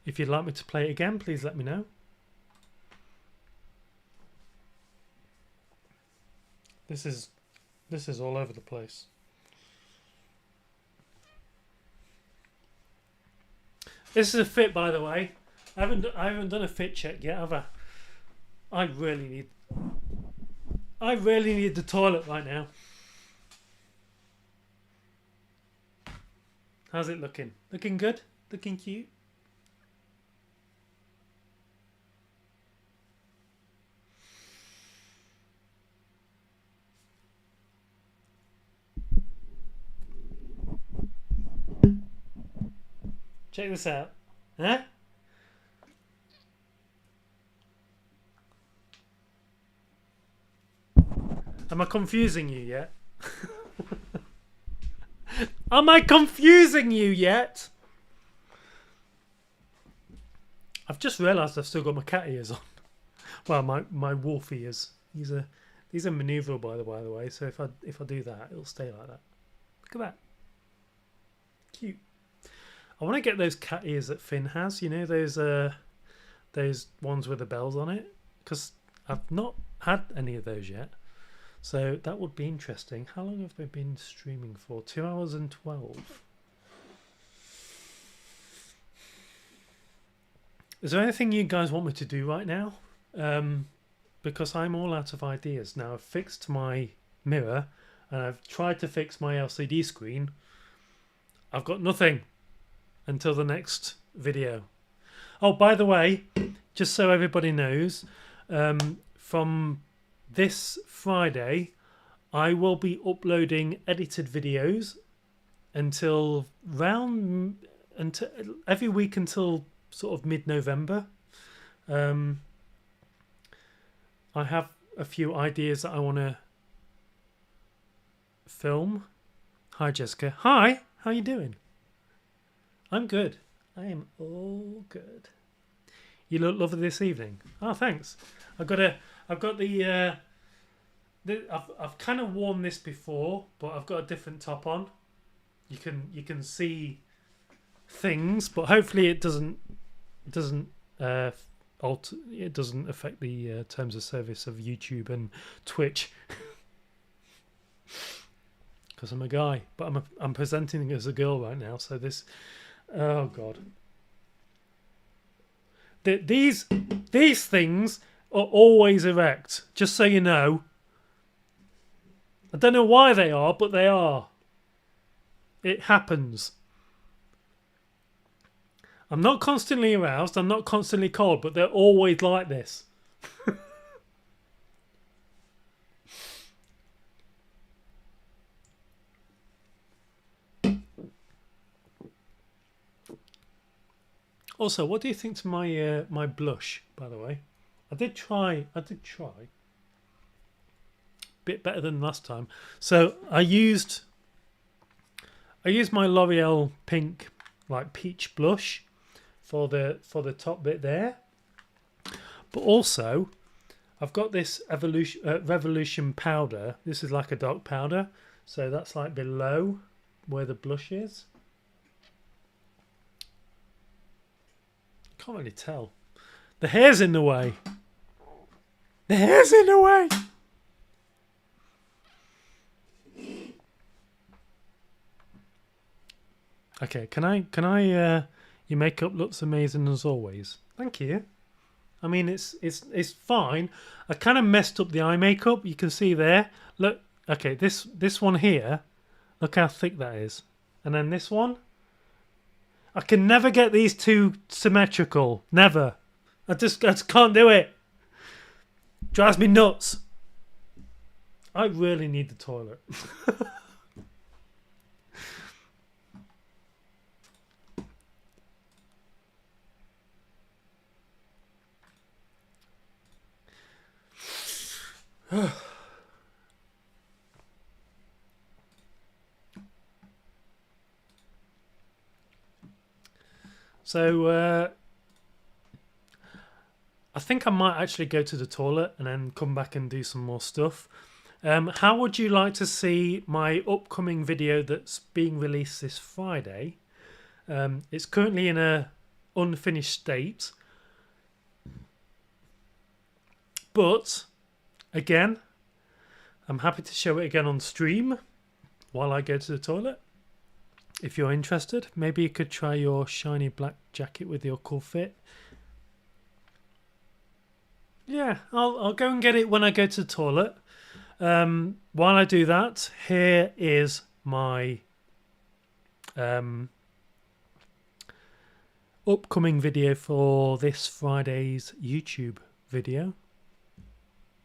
If you'd like me to play it again, please let me know. This is This is all over the place. This is a fit, by the way. I haven't done a fit check yet, have I? I really need the toilet right now. How's it looking? Looking good? Looking cute? Check this out. Huh? Am I confusing you yet? Am I confusing you yet? I've just realised I've still got my cat ears on. Well, my wolf ears. These are manoeuvrable by the way. So if I do that, it'll stay like that. Look at that. Cute. I want to get those cat ears that Finn has. You know those ones with the bells on it, because I've not had any of those yet. So that would be interesting. How long have we been streaming for? 2 hours and 12. Is there anything you guys want me to do right now? Because I'm all out of ideas. Now I've fixed my mirror and I've tried to fix my LCD screen. I've got nothing until the next video. Oh, by the way, just so everybody knows, from this Friday, I will be uploading edited videos until every week until sort of mid-November. I have a few ideas that I want to film. Hi, Jessica. Hi, how you doing? I'm good. I am all good. You look lovely this evening. Oh, thanks. I've got the I've kind of worn this before, but I've got a different top on. You can see things, but hopefully it doesn't alter. It doesn't affect the terms of service of YouTube and Twitch. Because I'm a guy, but I'm presenting as a girl right now. So this, oh god, these things are always erect. Just so you know. I don't know why they are, but they are. It happens. I'm not constantly aroused. I'm not constantly cold, but they're always like this. Also, what do you think to my my blush? By the way, I did try. Bit better than last time. So I used my L'Oreal pink like peach blush for the top bit there, but also I've got this Revolution powder. This is like a dark powder, so that's like below where the blush is. Can't really tell. The hair's in the way. The hair's in the way. Okay, can I your makeup looks amazing as always. Thank you. I mean it's fine. I kind of messed up the eye makeup. You can see there. Look, okay, this one here. Look how thick that is. And then this one. I can never get these two symmetrical. Never. I just can't do it. Drives me nuts. I really need the toilet. So I think I might actually go to the toilet and then come back and do some more stuff. How would you like to see my upcoming video that's being released this Friday? It's currently in a unfinished state, but again, I'm happy to show it again on stream while I go to the toilet. If you're interested, maybe you could try your shiny black jacket with your cool fit. Yeah, I'll go and get it when I go to the toilet. While I do that, here is my upcoming video for this Friday's YouTube video.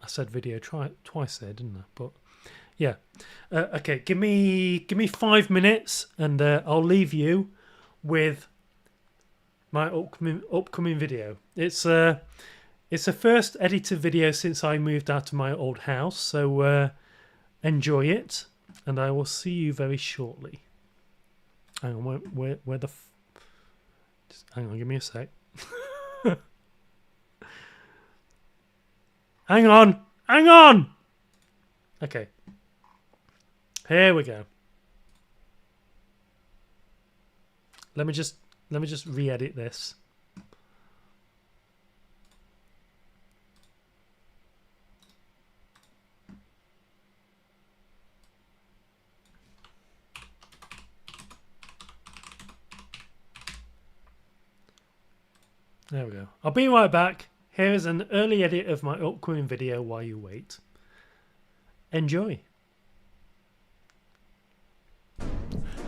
I said video twice there, didn't I? But yeah. Okay, give me 5 minutes and I'll leave you with my upcoming video. It's a first edited video since I moved out of my old house, so enjoy it, and I will see you very shortly. Hang on, where the just hang on, give me a sec. Hang on! Okay. Here we go. Let me just re-edit this. There we go. I'll be right back. Here is an early edit of my upcoming video while you wait. Enjoy.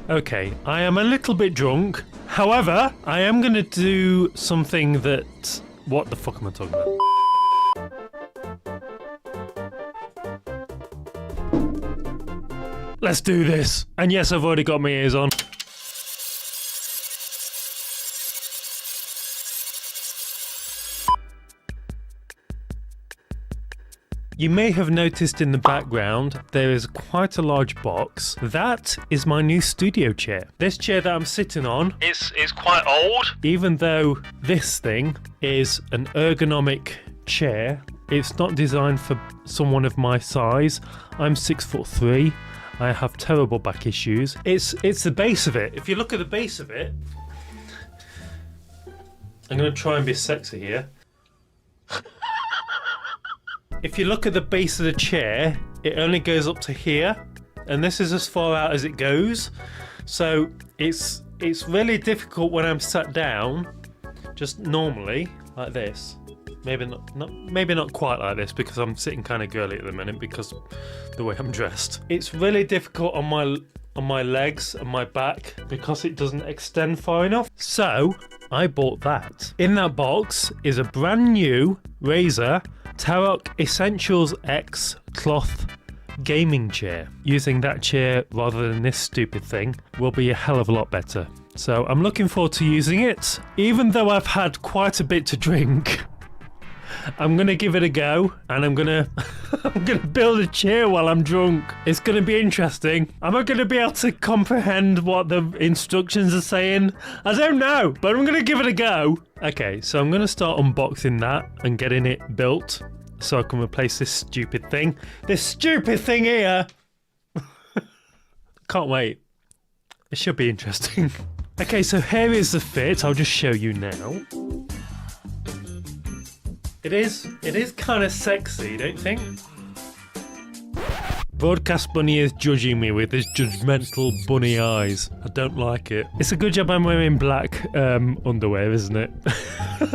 Okay, I am a little bit drunk. However, I am going to do something that... What the fuck am I talking about? Let's do this. And yes, I've already got my ears on. You may have noticed in the background there is quite a large box. That is my new studio chair. This chair that I'm sitting on is quite old. Even though this thing is an ergonomic chair, it's not designed for someone of my size. I'm 6'3". I have terrible back issues. It's the base of it. If you look at the base of it, I'm going to try and be sexy here. If you look at the base of the chair, it only goes up to here, and this is as far out as it goes. So it's really difficult when I'm sat down, just normally like this. Maybe not quite like this because I'm sitting kind of girly at the minute because the way I'm dressed. It's really difficult on my legs and my back because it doesn't extend far enough. So I bought that. In that box is a brand new Razer Tarok Essentials X cloth gaming chair. Using that chair rather than this stupid thing will be a hell of a lot better. So I'm looking forward to using it. Even though I've had quite a bit to drink, I'm gonna give it a go, and I'm gonna build a chair while I'm drunk. It's gonna be interesting. Am I gonna be able to comprehend what the instructions are saying? I don't know, but I'm gonna give it a go. Okay, so I'm gonna start unboxing that and getting it built so I can replace this stupid thing. This stupid thing here! Can't wait. It should be interesting. Okay, so here is the fit. I'll just show you now. It is kind of sexy, don't you think? Broadcast Bunny is judging me with his judgmental bunny eyes. I don't like it. It's a good job I'm wearing black underwear, isn't it?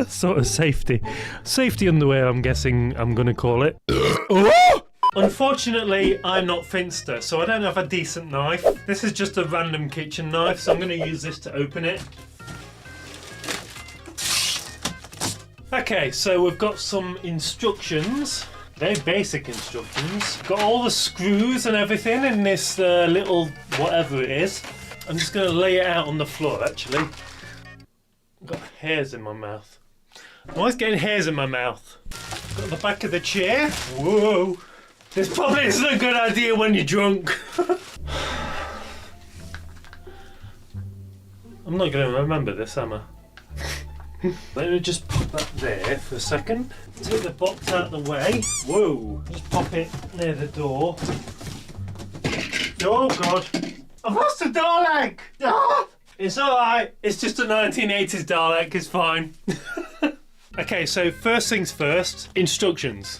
Sort of safety underwear, I'm guessing I'm gonna call it. Unfortunately, I'm not Finster, so I don't have a decent knife. This is just a random kitchen knife, so I'm gonna use this to open it. Okay, so we've got some instructions. Very basic instructions. Got all the screws and everything in this little whatever it is. I'm just going to lay it out on the floor, actually. I've got hairs in my mouth. I'm always getting hairs in my mouth. Got the back of the chair. Whoa. This probably isn't a good idea when you're drunk. I'm not going to remember this, am I? Let me just put that there for a second. Take the box out of the way. Whoa! Just pop it near the door. Oh god! I've lost a Dalek! Ah! It's alright. It's just a 1980s Dalek. It's fine. Okay, so first things first. Instructions.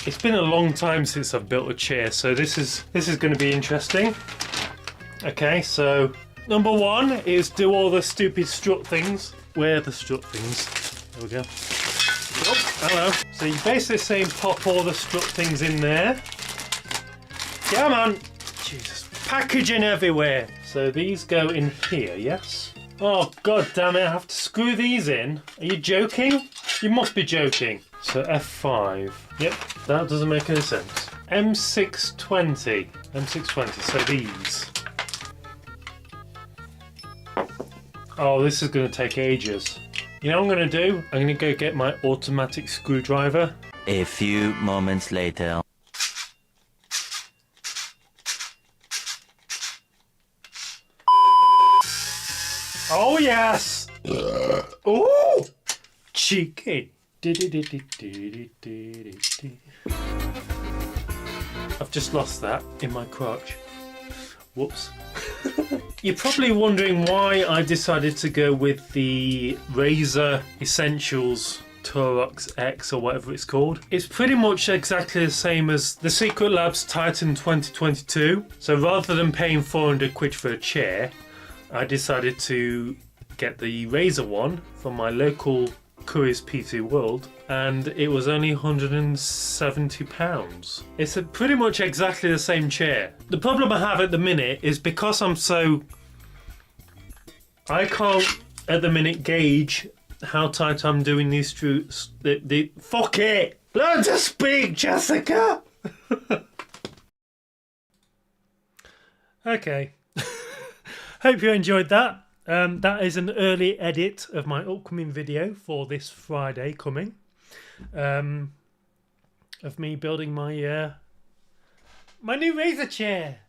It's been a long time since I've built a chair, so this is going to be interesting. Okay, so number one is do all the stupid strut things. Where are the strut things? There we go. Oh, hello. So you basically saying pop all the strut things in there. Come on. Jesus. Packaging everywhere. So these go in here, yes? Oh, god damn it. I have to screw these in. Are you joking? You must be joking. So F5. Yep, that doesn't make any sense. M620. M620. So these. Oh, this is going to take ages. You know what I'm going to do? I'm going to go get my automatic screwdriver. A few moments later. Oh, yes! Ooh! Cheeky. I've just lost that in my crotch. Whoops. You're probably wondering why I decided to go with the Razer Essentials Turox X or whatever it's called. It's pretty much exactly the same as the Secret Labs Titan 2022. So rather than paying 400 quid for a chair, I decided to get the Razer one from my local Currys PT World, and it was only £170. It's pretty much exactly the same chair. The problem I have at the minute is because I can't at the minute gauge how tight I'm doing these screws. Fuck it! Learn to speak, Jessica! Okay. Hope you enjoyed that. That is an early edit of my upcoming video for this Friday coming. Of me building my my new Razer chair.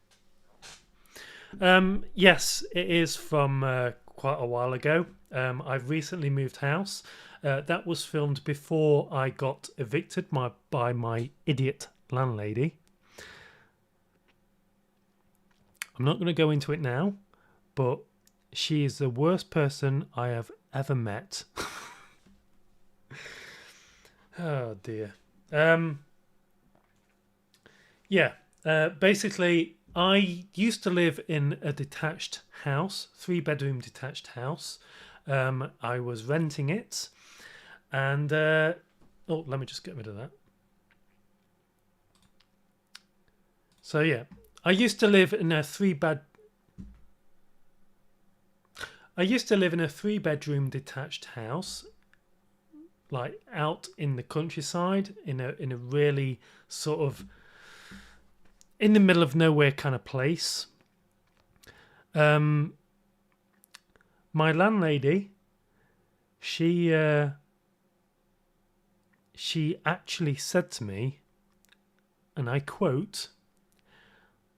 Yes, it is from quite a while ago. I've recently moved house. That was filmed before I got evicted by my idiot landlady. I'm not going to go into it now, but she is the worst person I have ever met. Oh dear. Basically, I used to live in a detached house, 3-bedroom detached house. I was renting it, and let me just get rid of that. So yeah, I used to live in a 3-bedroom detached house, like out in the countryside, in a really sort of in the middle of nowhere kind of place. My landlady, she actually said to me, and I quote,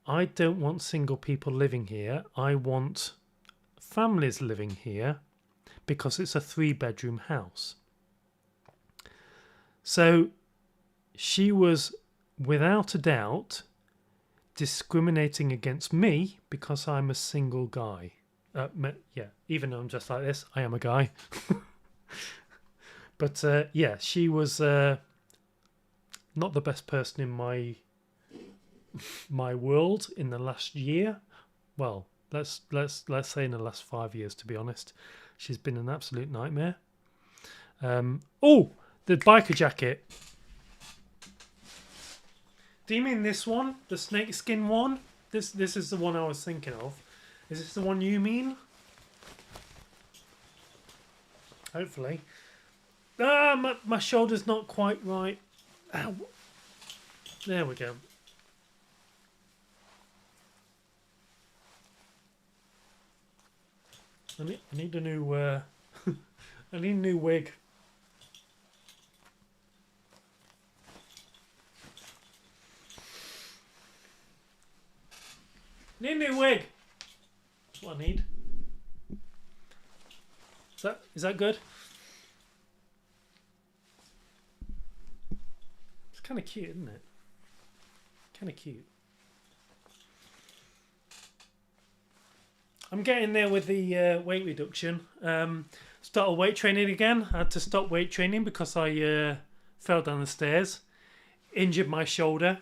"I don't want single people living here. I want families living here because it's a 3-bedroom house." So she was without a doubt discriminating against me because I'm a single guy. Even though I'm just like this, I am a guy. But she was not the best person in my world in the last year. Well, let's say in the last 5 years, to be honest. She's been an absolute nightmare. The biker jacket. Do you mean this one? The snakeskin one? This is the one I was thinking of. Is this the one you mean? Hopefully. My shoulder's not quite right. Ow. There we go. I need a new I need a new wig. Need a new wig. That's what I need. Is that good? It's kind of cute, isn't it? Kind of cute. I'm getting there with the weight reduction. Started weight training again. I had to stop weight training because I fell down the stairs. injured my shoulder,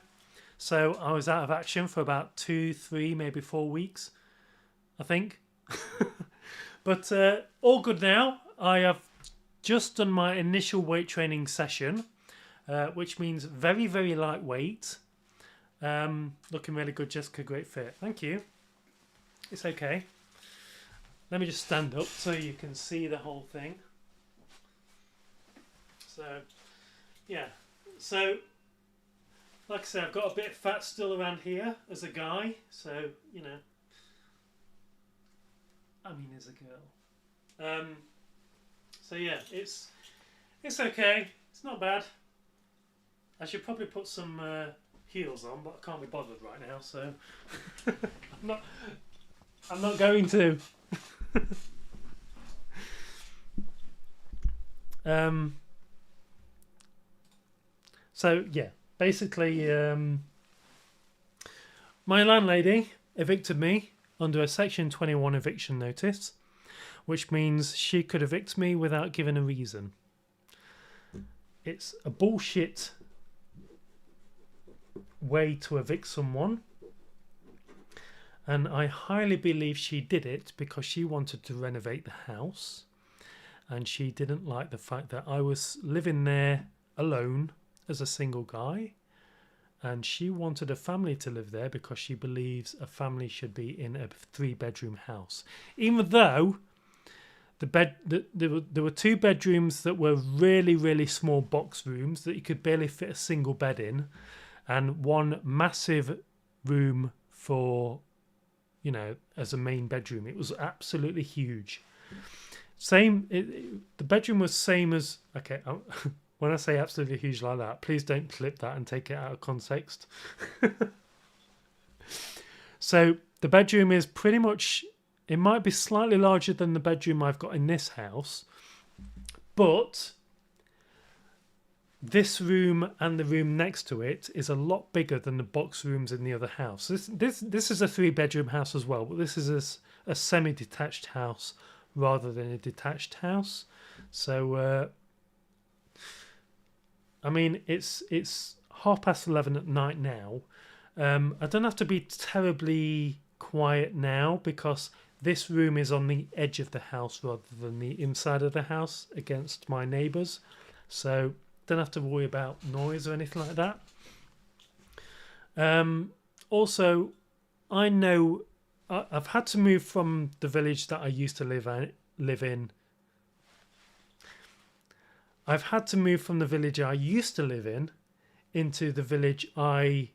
so I was out of action for about 2, 3, maybe 4 weeks, I think. But all good now. I have just done my initial weight training session, which means very, very lightweight. Looking really good, Jessica. Great fit. Thank you. It's okay. Let me just stand up so you can see the whole thing. So, yeah. So, like I said, I've got a bit of fat still around here as a guy. So, you know. I mean, as a girl. So yeah, it's okay. It's not bad. I should probably put some heels on, but I can't be bothered right now, so I'm not going to. So yeah, basically, my landlady evicted me under a Section 21 eviction notice, which means she could evict me without giving a reason. It's a bullshit way to evict someone, and I highly believe she did it because she wanted to renovate the house, and she didn't like the fact that I was living there alone as a single guy, and she wanted a family to live there because she believes a family should be in a 3-bedroom house. Even though there were 2 bedrooms that were really, really small box rooms that you could barely fit a single bed in, and 1 massive room for, you know, as a main bedroom. It was absolutely huge. The bedroom was same as, okay, when I say absolutely huge like that, please don't clip that and take it out of context. So the bedroom is pretty much, it might be slightly larger than the bedroom I've got in this house, but this room and the room next to it is a lot bigger than the box rooms in the other house. This is a 3-bedroom house as well, but this is a semi-detached house rather than a detached house. So I mean, it's 11:30 at night now. I don't have to be terribly quiet now because this room is on the edge of the house rather than the inside of the house against my neighbours. So don't have to worry about noise or anything like that. Also, I know I've had to move from the village that I used to live in. I've had to move from the village I used to live in into the village I've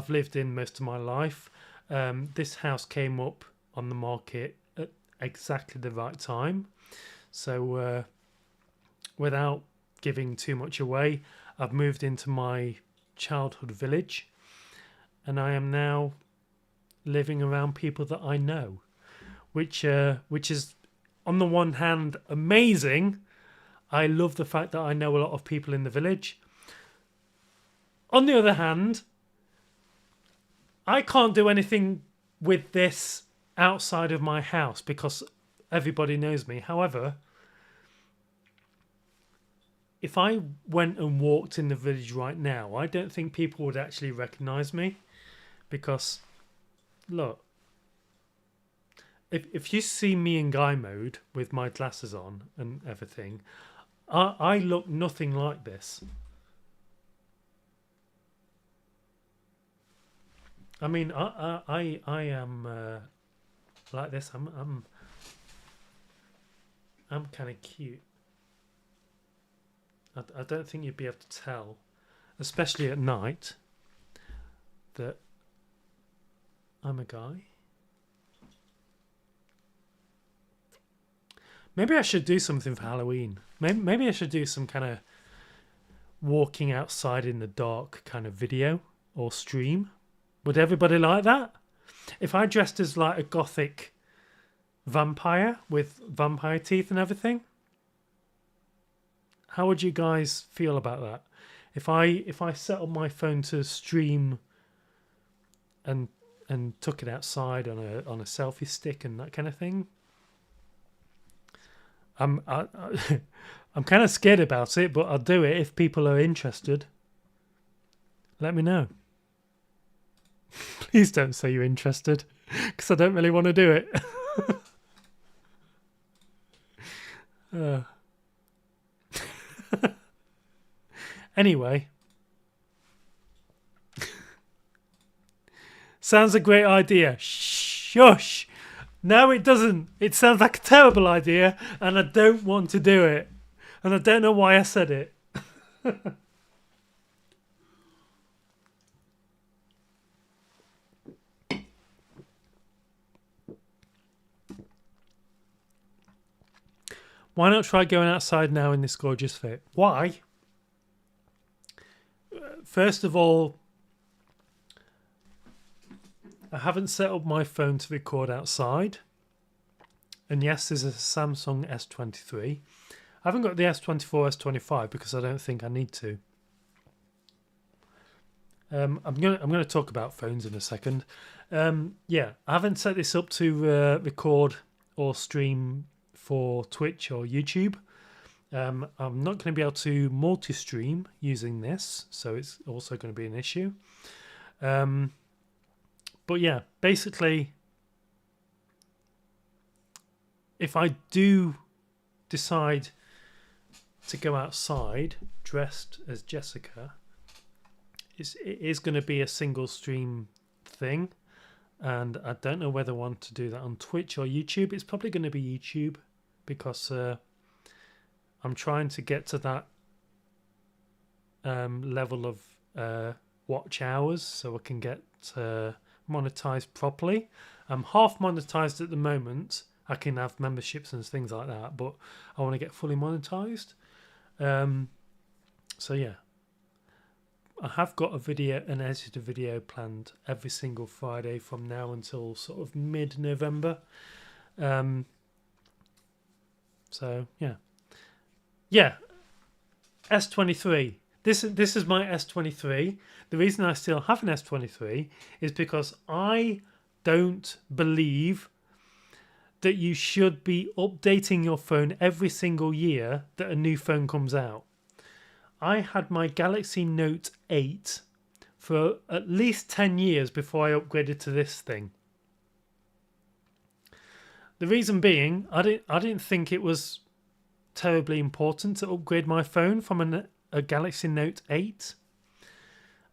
lived in most of my life. This house came up on the market at exactly the right time. So without giving too much away, I've moved into my childhood village, and I am now living around people that I know, which is on the one hand amazing. I love the fact that I know a lot of people in the village. On the other hand, I can't do anything with this outside of my house because everybody knows me. However, if I went and walked in the village right now, I don't think people would actually recognise me because, look, if you see me in guy mode with my glasses on and everything, I look nothing like this. I mean, I am like this. I'm kind of cute. I don't think you'd be able to tell, especially at night, that I'm a guy. Maybe I should do something for Halloween. Maybe I should do some kind of walking outside in the dark kind of video or stream. Would everybody like that? If I dressed as like a gothic vampire with vampire teeth and everything, how would you guys feel about that? If I set up my phone to stream and took it outside on a selfie stick and that kind of thing, I'm kind of scared about it, but I'll do it if people are interested. Let me know. Please don't say you're interested, because I don't really want to do it. Anyway. Sounds a great idea. Shush! No, it doesn't. It sounds like a terrible idea, and I don't want to do it. And I don't know why I said it. Why not try going outside now in this gorgeous fit? Why? First of all, I haven't set up my phone to record outside. And yes, there's a Samsung S23. I haven't got the S24, S25 because I don't think I need to. I'm gonna talk about phones in a second. Yeah, I haven't set this up to record or stream for Twitch or YouTube. I'm not going to be able to multi-stream using this, so it's also going to be an issue. But yeah, basically, if I do decide to go outside dressed as Jessica, it is going to be a single stream thing, and I don't know whether I want to do that on Twitch or YouTube. It's probably going to be YouTube because I'm trying to get to that level of watch hours so I can get monetized properly. I'm half monetized at the moment. I can have memberships and things like that, but I want to get fully monetized. So yeah, I have got an edited video planned every single Friday from now until sort of mid-November. So yeah, S23. This is my S23. The reason I still have an S23 is because I don't believe that you should be updating your phone every single year that a new phone comes out. I had my Galaxy Note 8 for at least 10 years before I upgraded to this thing. The reason being, I didn't think it was terribly important to upgrade my phone from a Galaxy Note 8.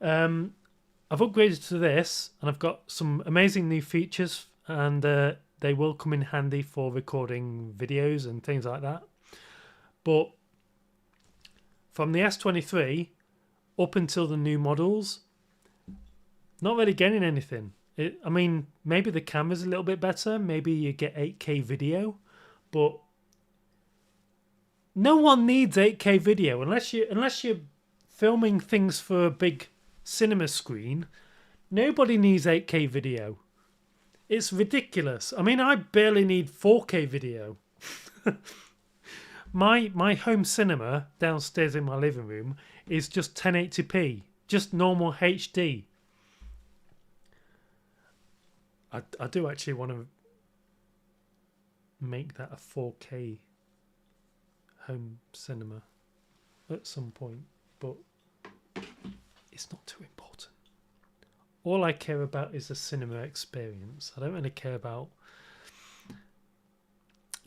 I've upgraded to this, and I've got some amazing new features, and they will come in handy for recording videos and things like that. But from the S23 up until the new models, not really getting anything. I mean, maybe the camera's a little bit better. Maybe you get 8K video, but no one needs 8K video unless you're filming things for a big cinema screen. Nobody needs 8K video. It's ridiculous. I mean, I barely need 4K video. My home cinema downstairs in my living room is just 1080p, just normal HD. I do actually want to make that a 4K home cinema at some point, but it's not too important. All I care about is the cinema experience. I don't really care about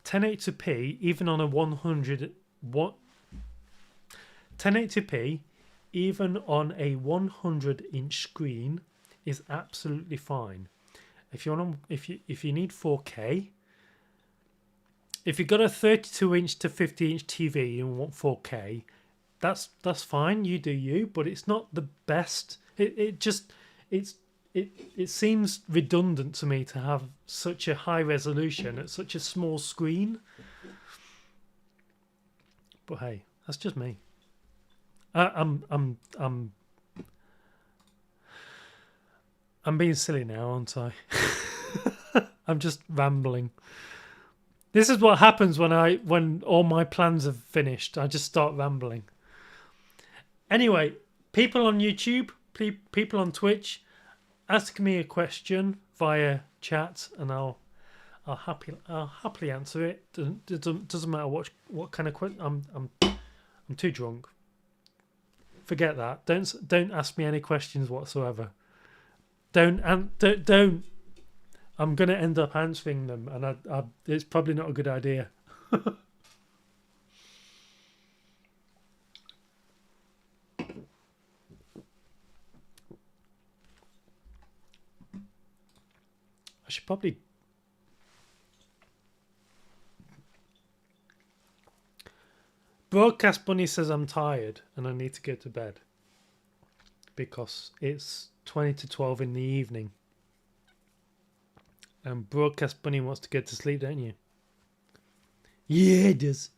1080p, even on a 1080p, even on a 100-inch screen, is absolutely fine. If you need 4K, if you've got a 32-inch to 50-inch TV and want 4K, that's fine. You do you, but it's not the best. It seems redundant to me to have such a high resolution at such a small screen. But hey, that's just me. I'm being silly now, aren't I? I'm just rambling. This is what happens when all my plans have finished. I just start rambling. Anyway, people on YouTube, people on Twitch, ask me a question via chat, and I'll I'll happily answer it. Doesn't matter what kind of question. I'm too drunk. Forget that. Don't ask me any questions whatsoever. Don't. I'm gonna end up answering them, and it's probably not a good idea. I should probably. Broadcast Bunny says I'm tired and I need to go to bed because it's 20 to 12 in the evening. And Broadcast Bunny wants to go to sleep, don't you? Yeah, it does.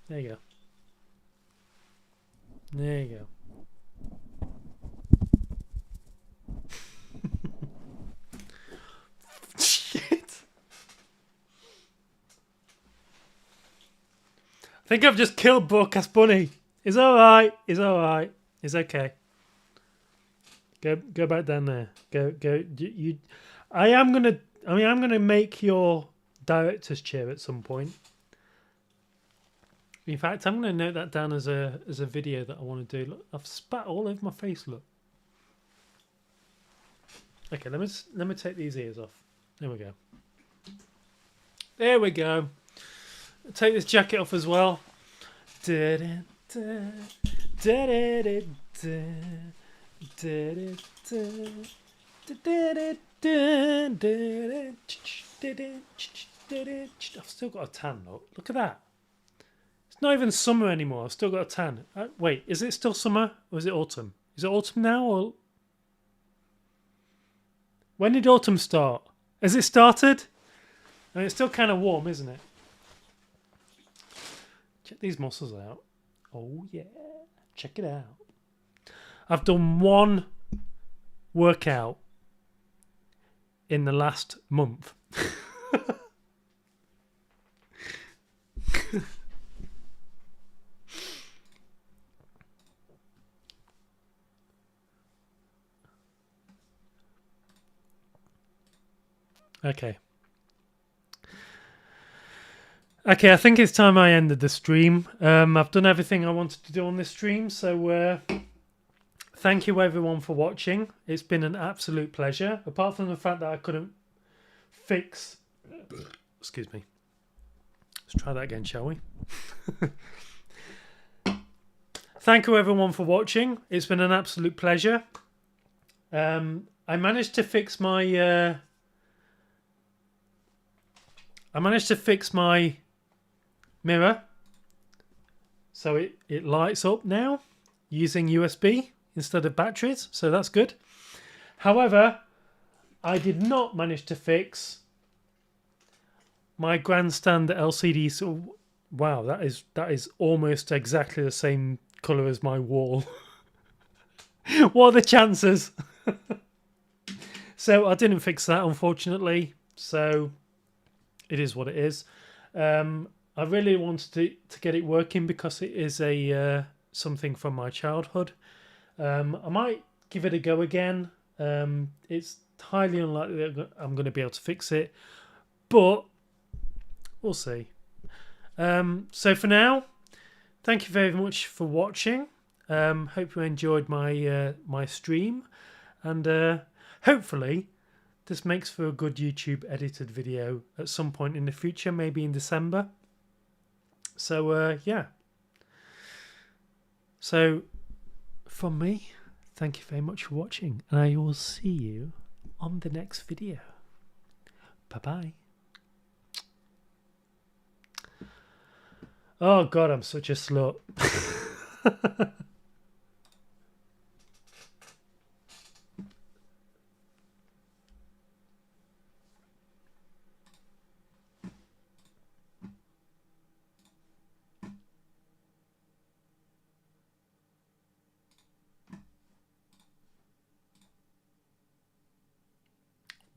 There you go. There you go. Shit. I think I've just killed Broadcast Bunny. It's alright. It's alright. It's okay. Go back down there. Go. I'm gonna make your director's chair at some point. In fact, I'm gonna note that down as a video that I want to do. Look, I've spat all over my face. Look. Okay, let me take these ears off. There we go. There we go. Take this jacket off as well. I've still got a tan. Look at that. It's not even summer anymore. I've still got a tan. Wait, is it still summer or is it autumn? Is it autumn now or? When did autumn start? Has it started? I mean, it's still kind of warm, isn't it? Check these muscles out. Oh yeah, check it out. I've done one workout in the last month. Okay. Okay, I think it's time I ended the stream. I've done everything I wanted to do on this stream, so thank you everyone for watching. It's been an absolute pleasure. Apart from the fact that I couldn't fix... Excuse me. Let's try that again, shall we? Thank you everyone for watching. It's been an absolute pleasure. I managed to fix my... mirror, so it lights up now using USB instead of batteries, so that's good. However, I did not manage to fix my grandstand LCD. So wow, that is almost exactly the same color as my wall. What are the chances? So I didn't fix that, unfortunately, so it is what it is. I really wanted to get it working because it is a something from my childhood. I might give it a go again. It's highly unlikely that I'm going to be able to fix it, but we'll see. So for now, thank you very much for watching. Hope you enjoyed my stream, and hopefully this makes for a good YouTube edited video at some point in the future, maybe in December. So yeah. So from me, thank you very much for watching, and I will see you on the next video. Bye bye. Oh God, I'm such a slut.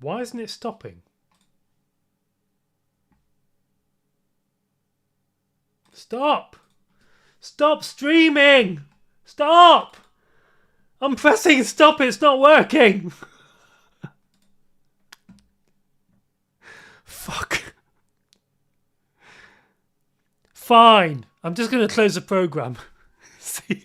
Why isn't it stopping? Stop! Stop streaming! Stop! I'm pressing stop, it's not working! Fuck. Fine. I'm just going to close the program. See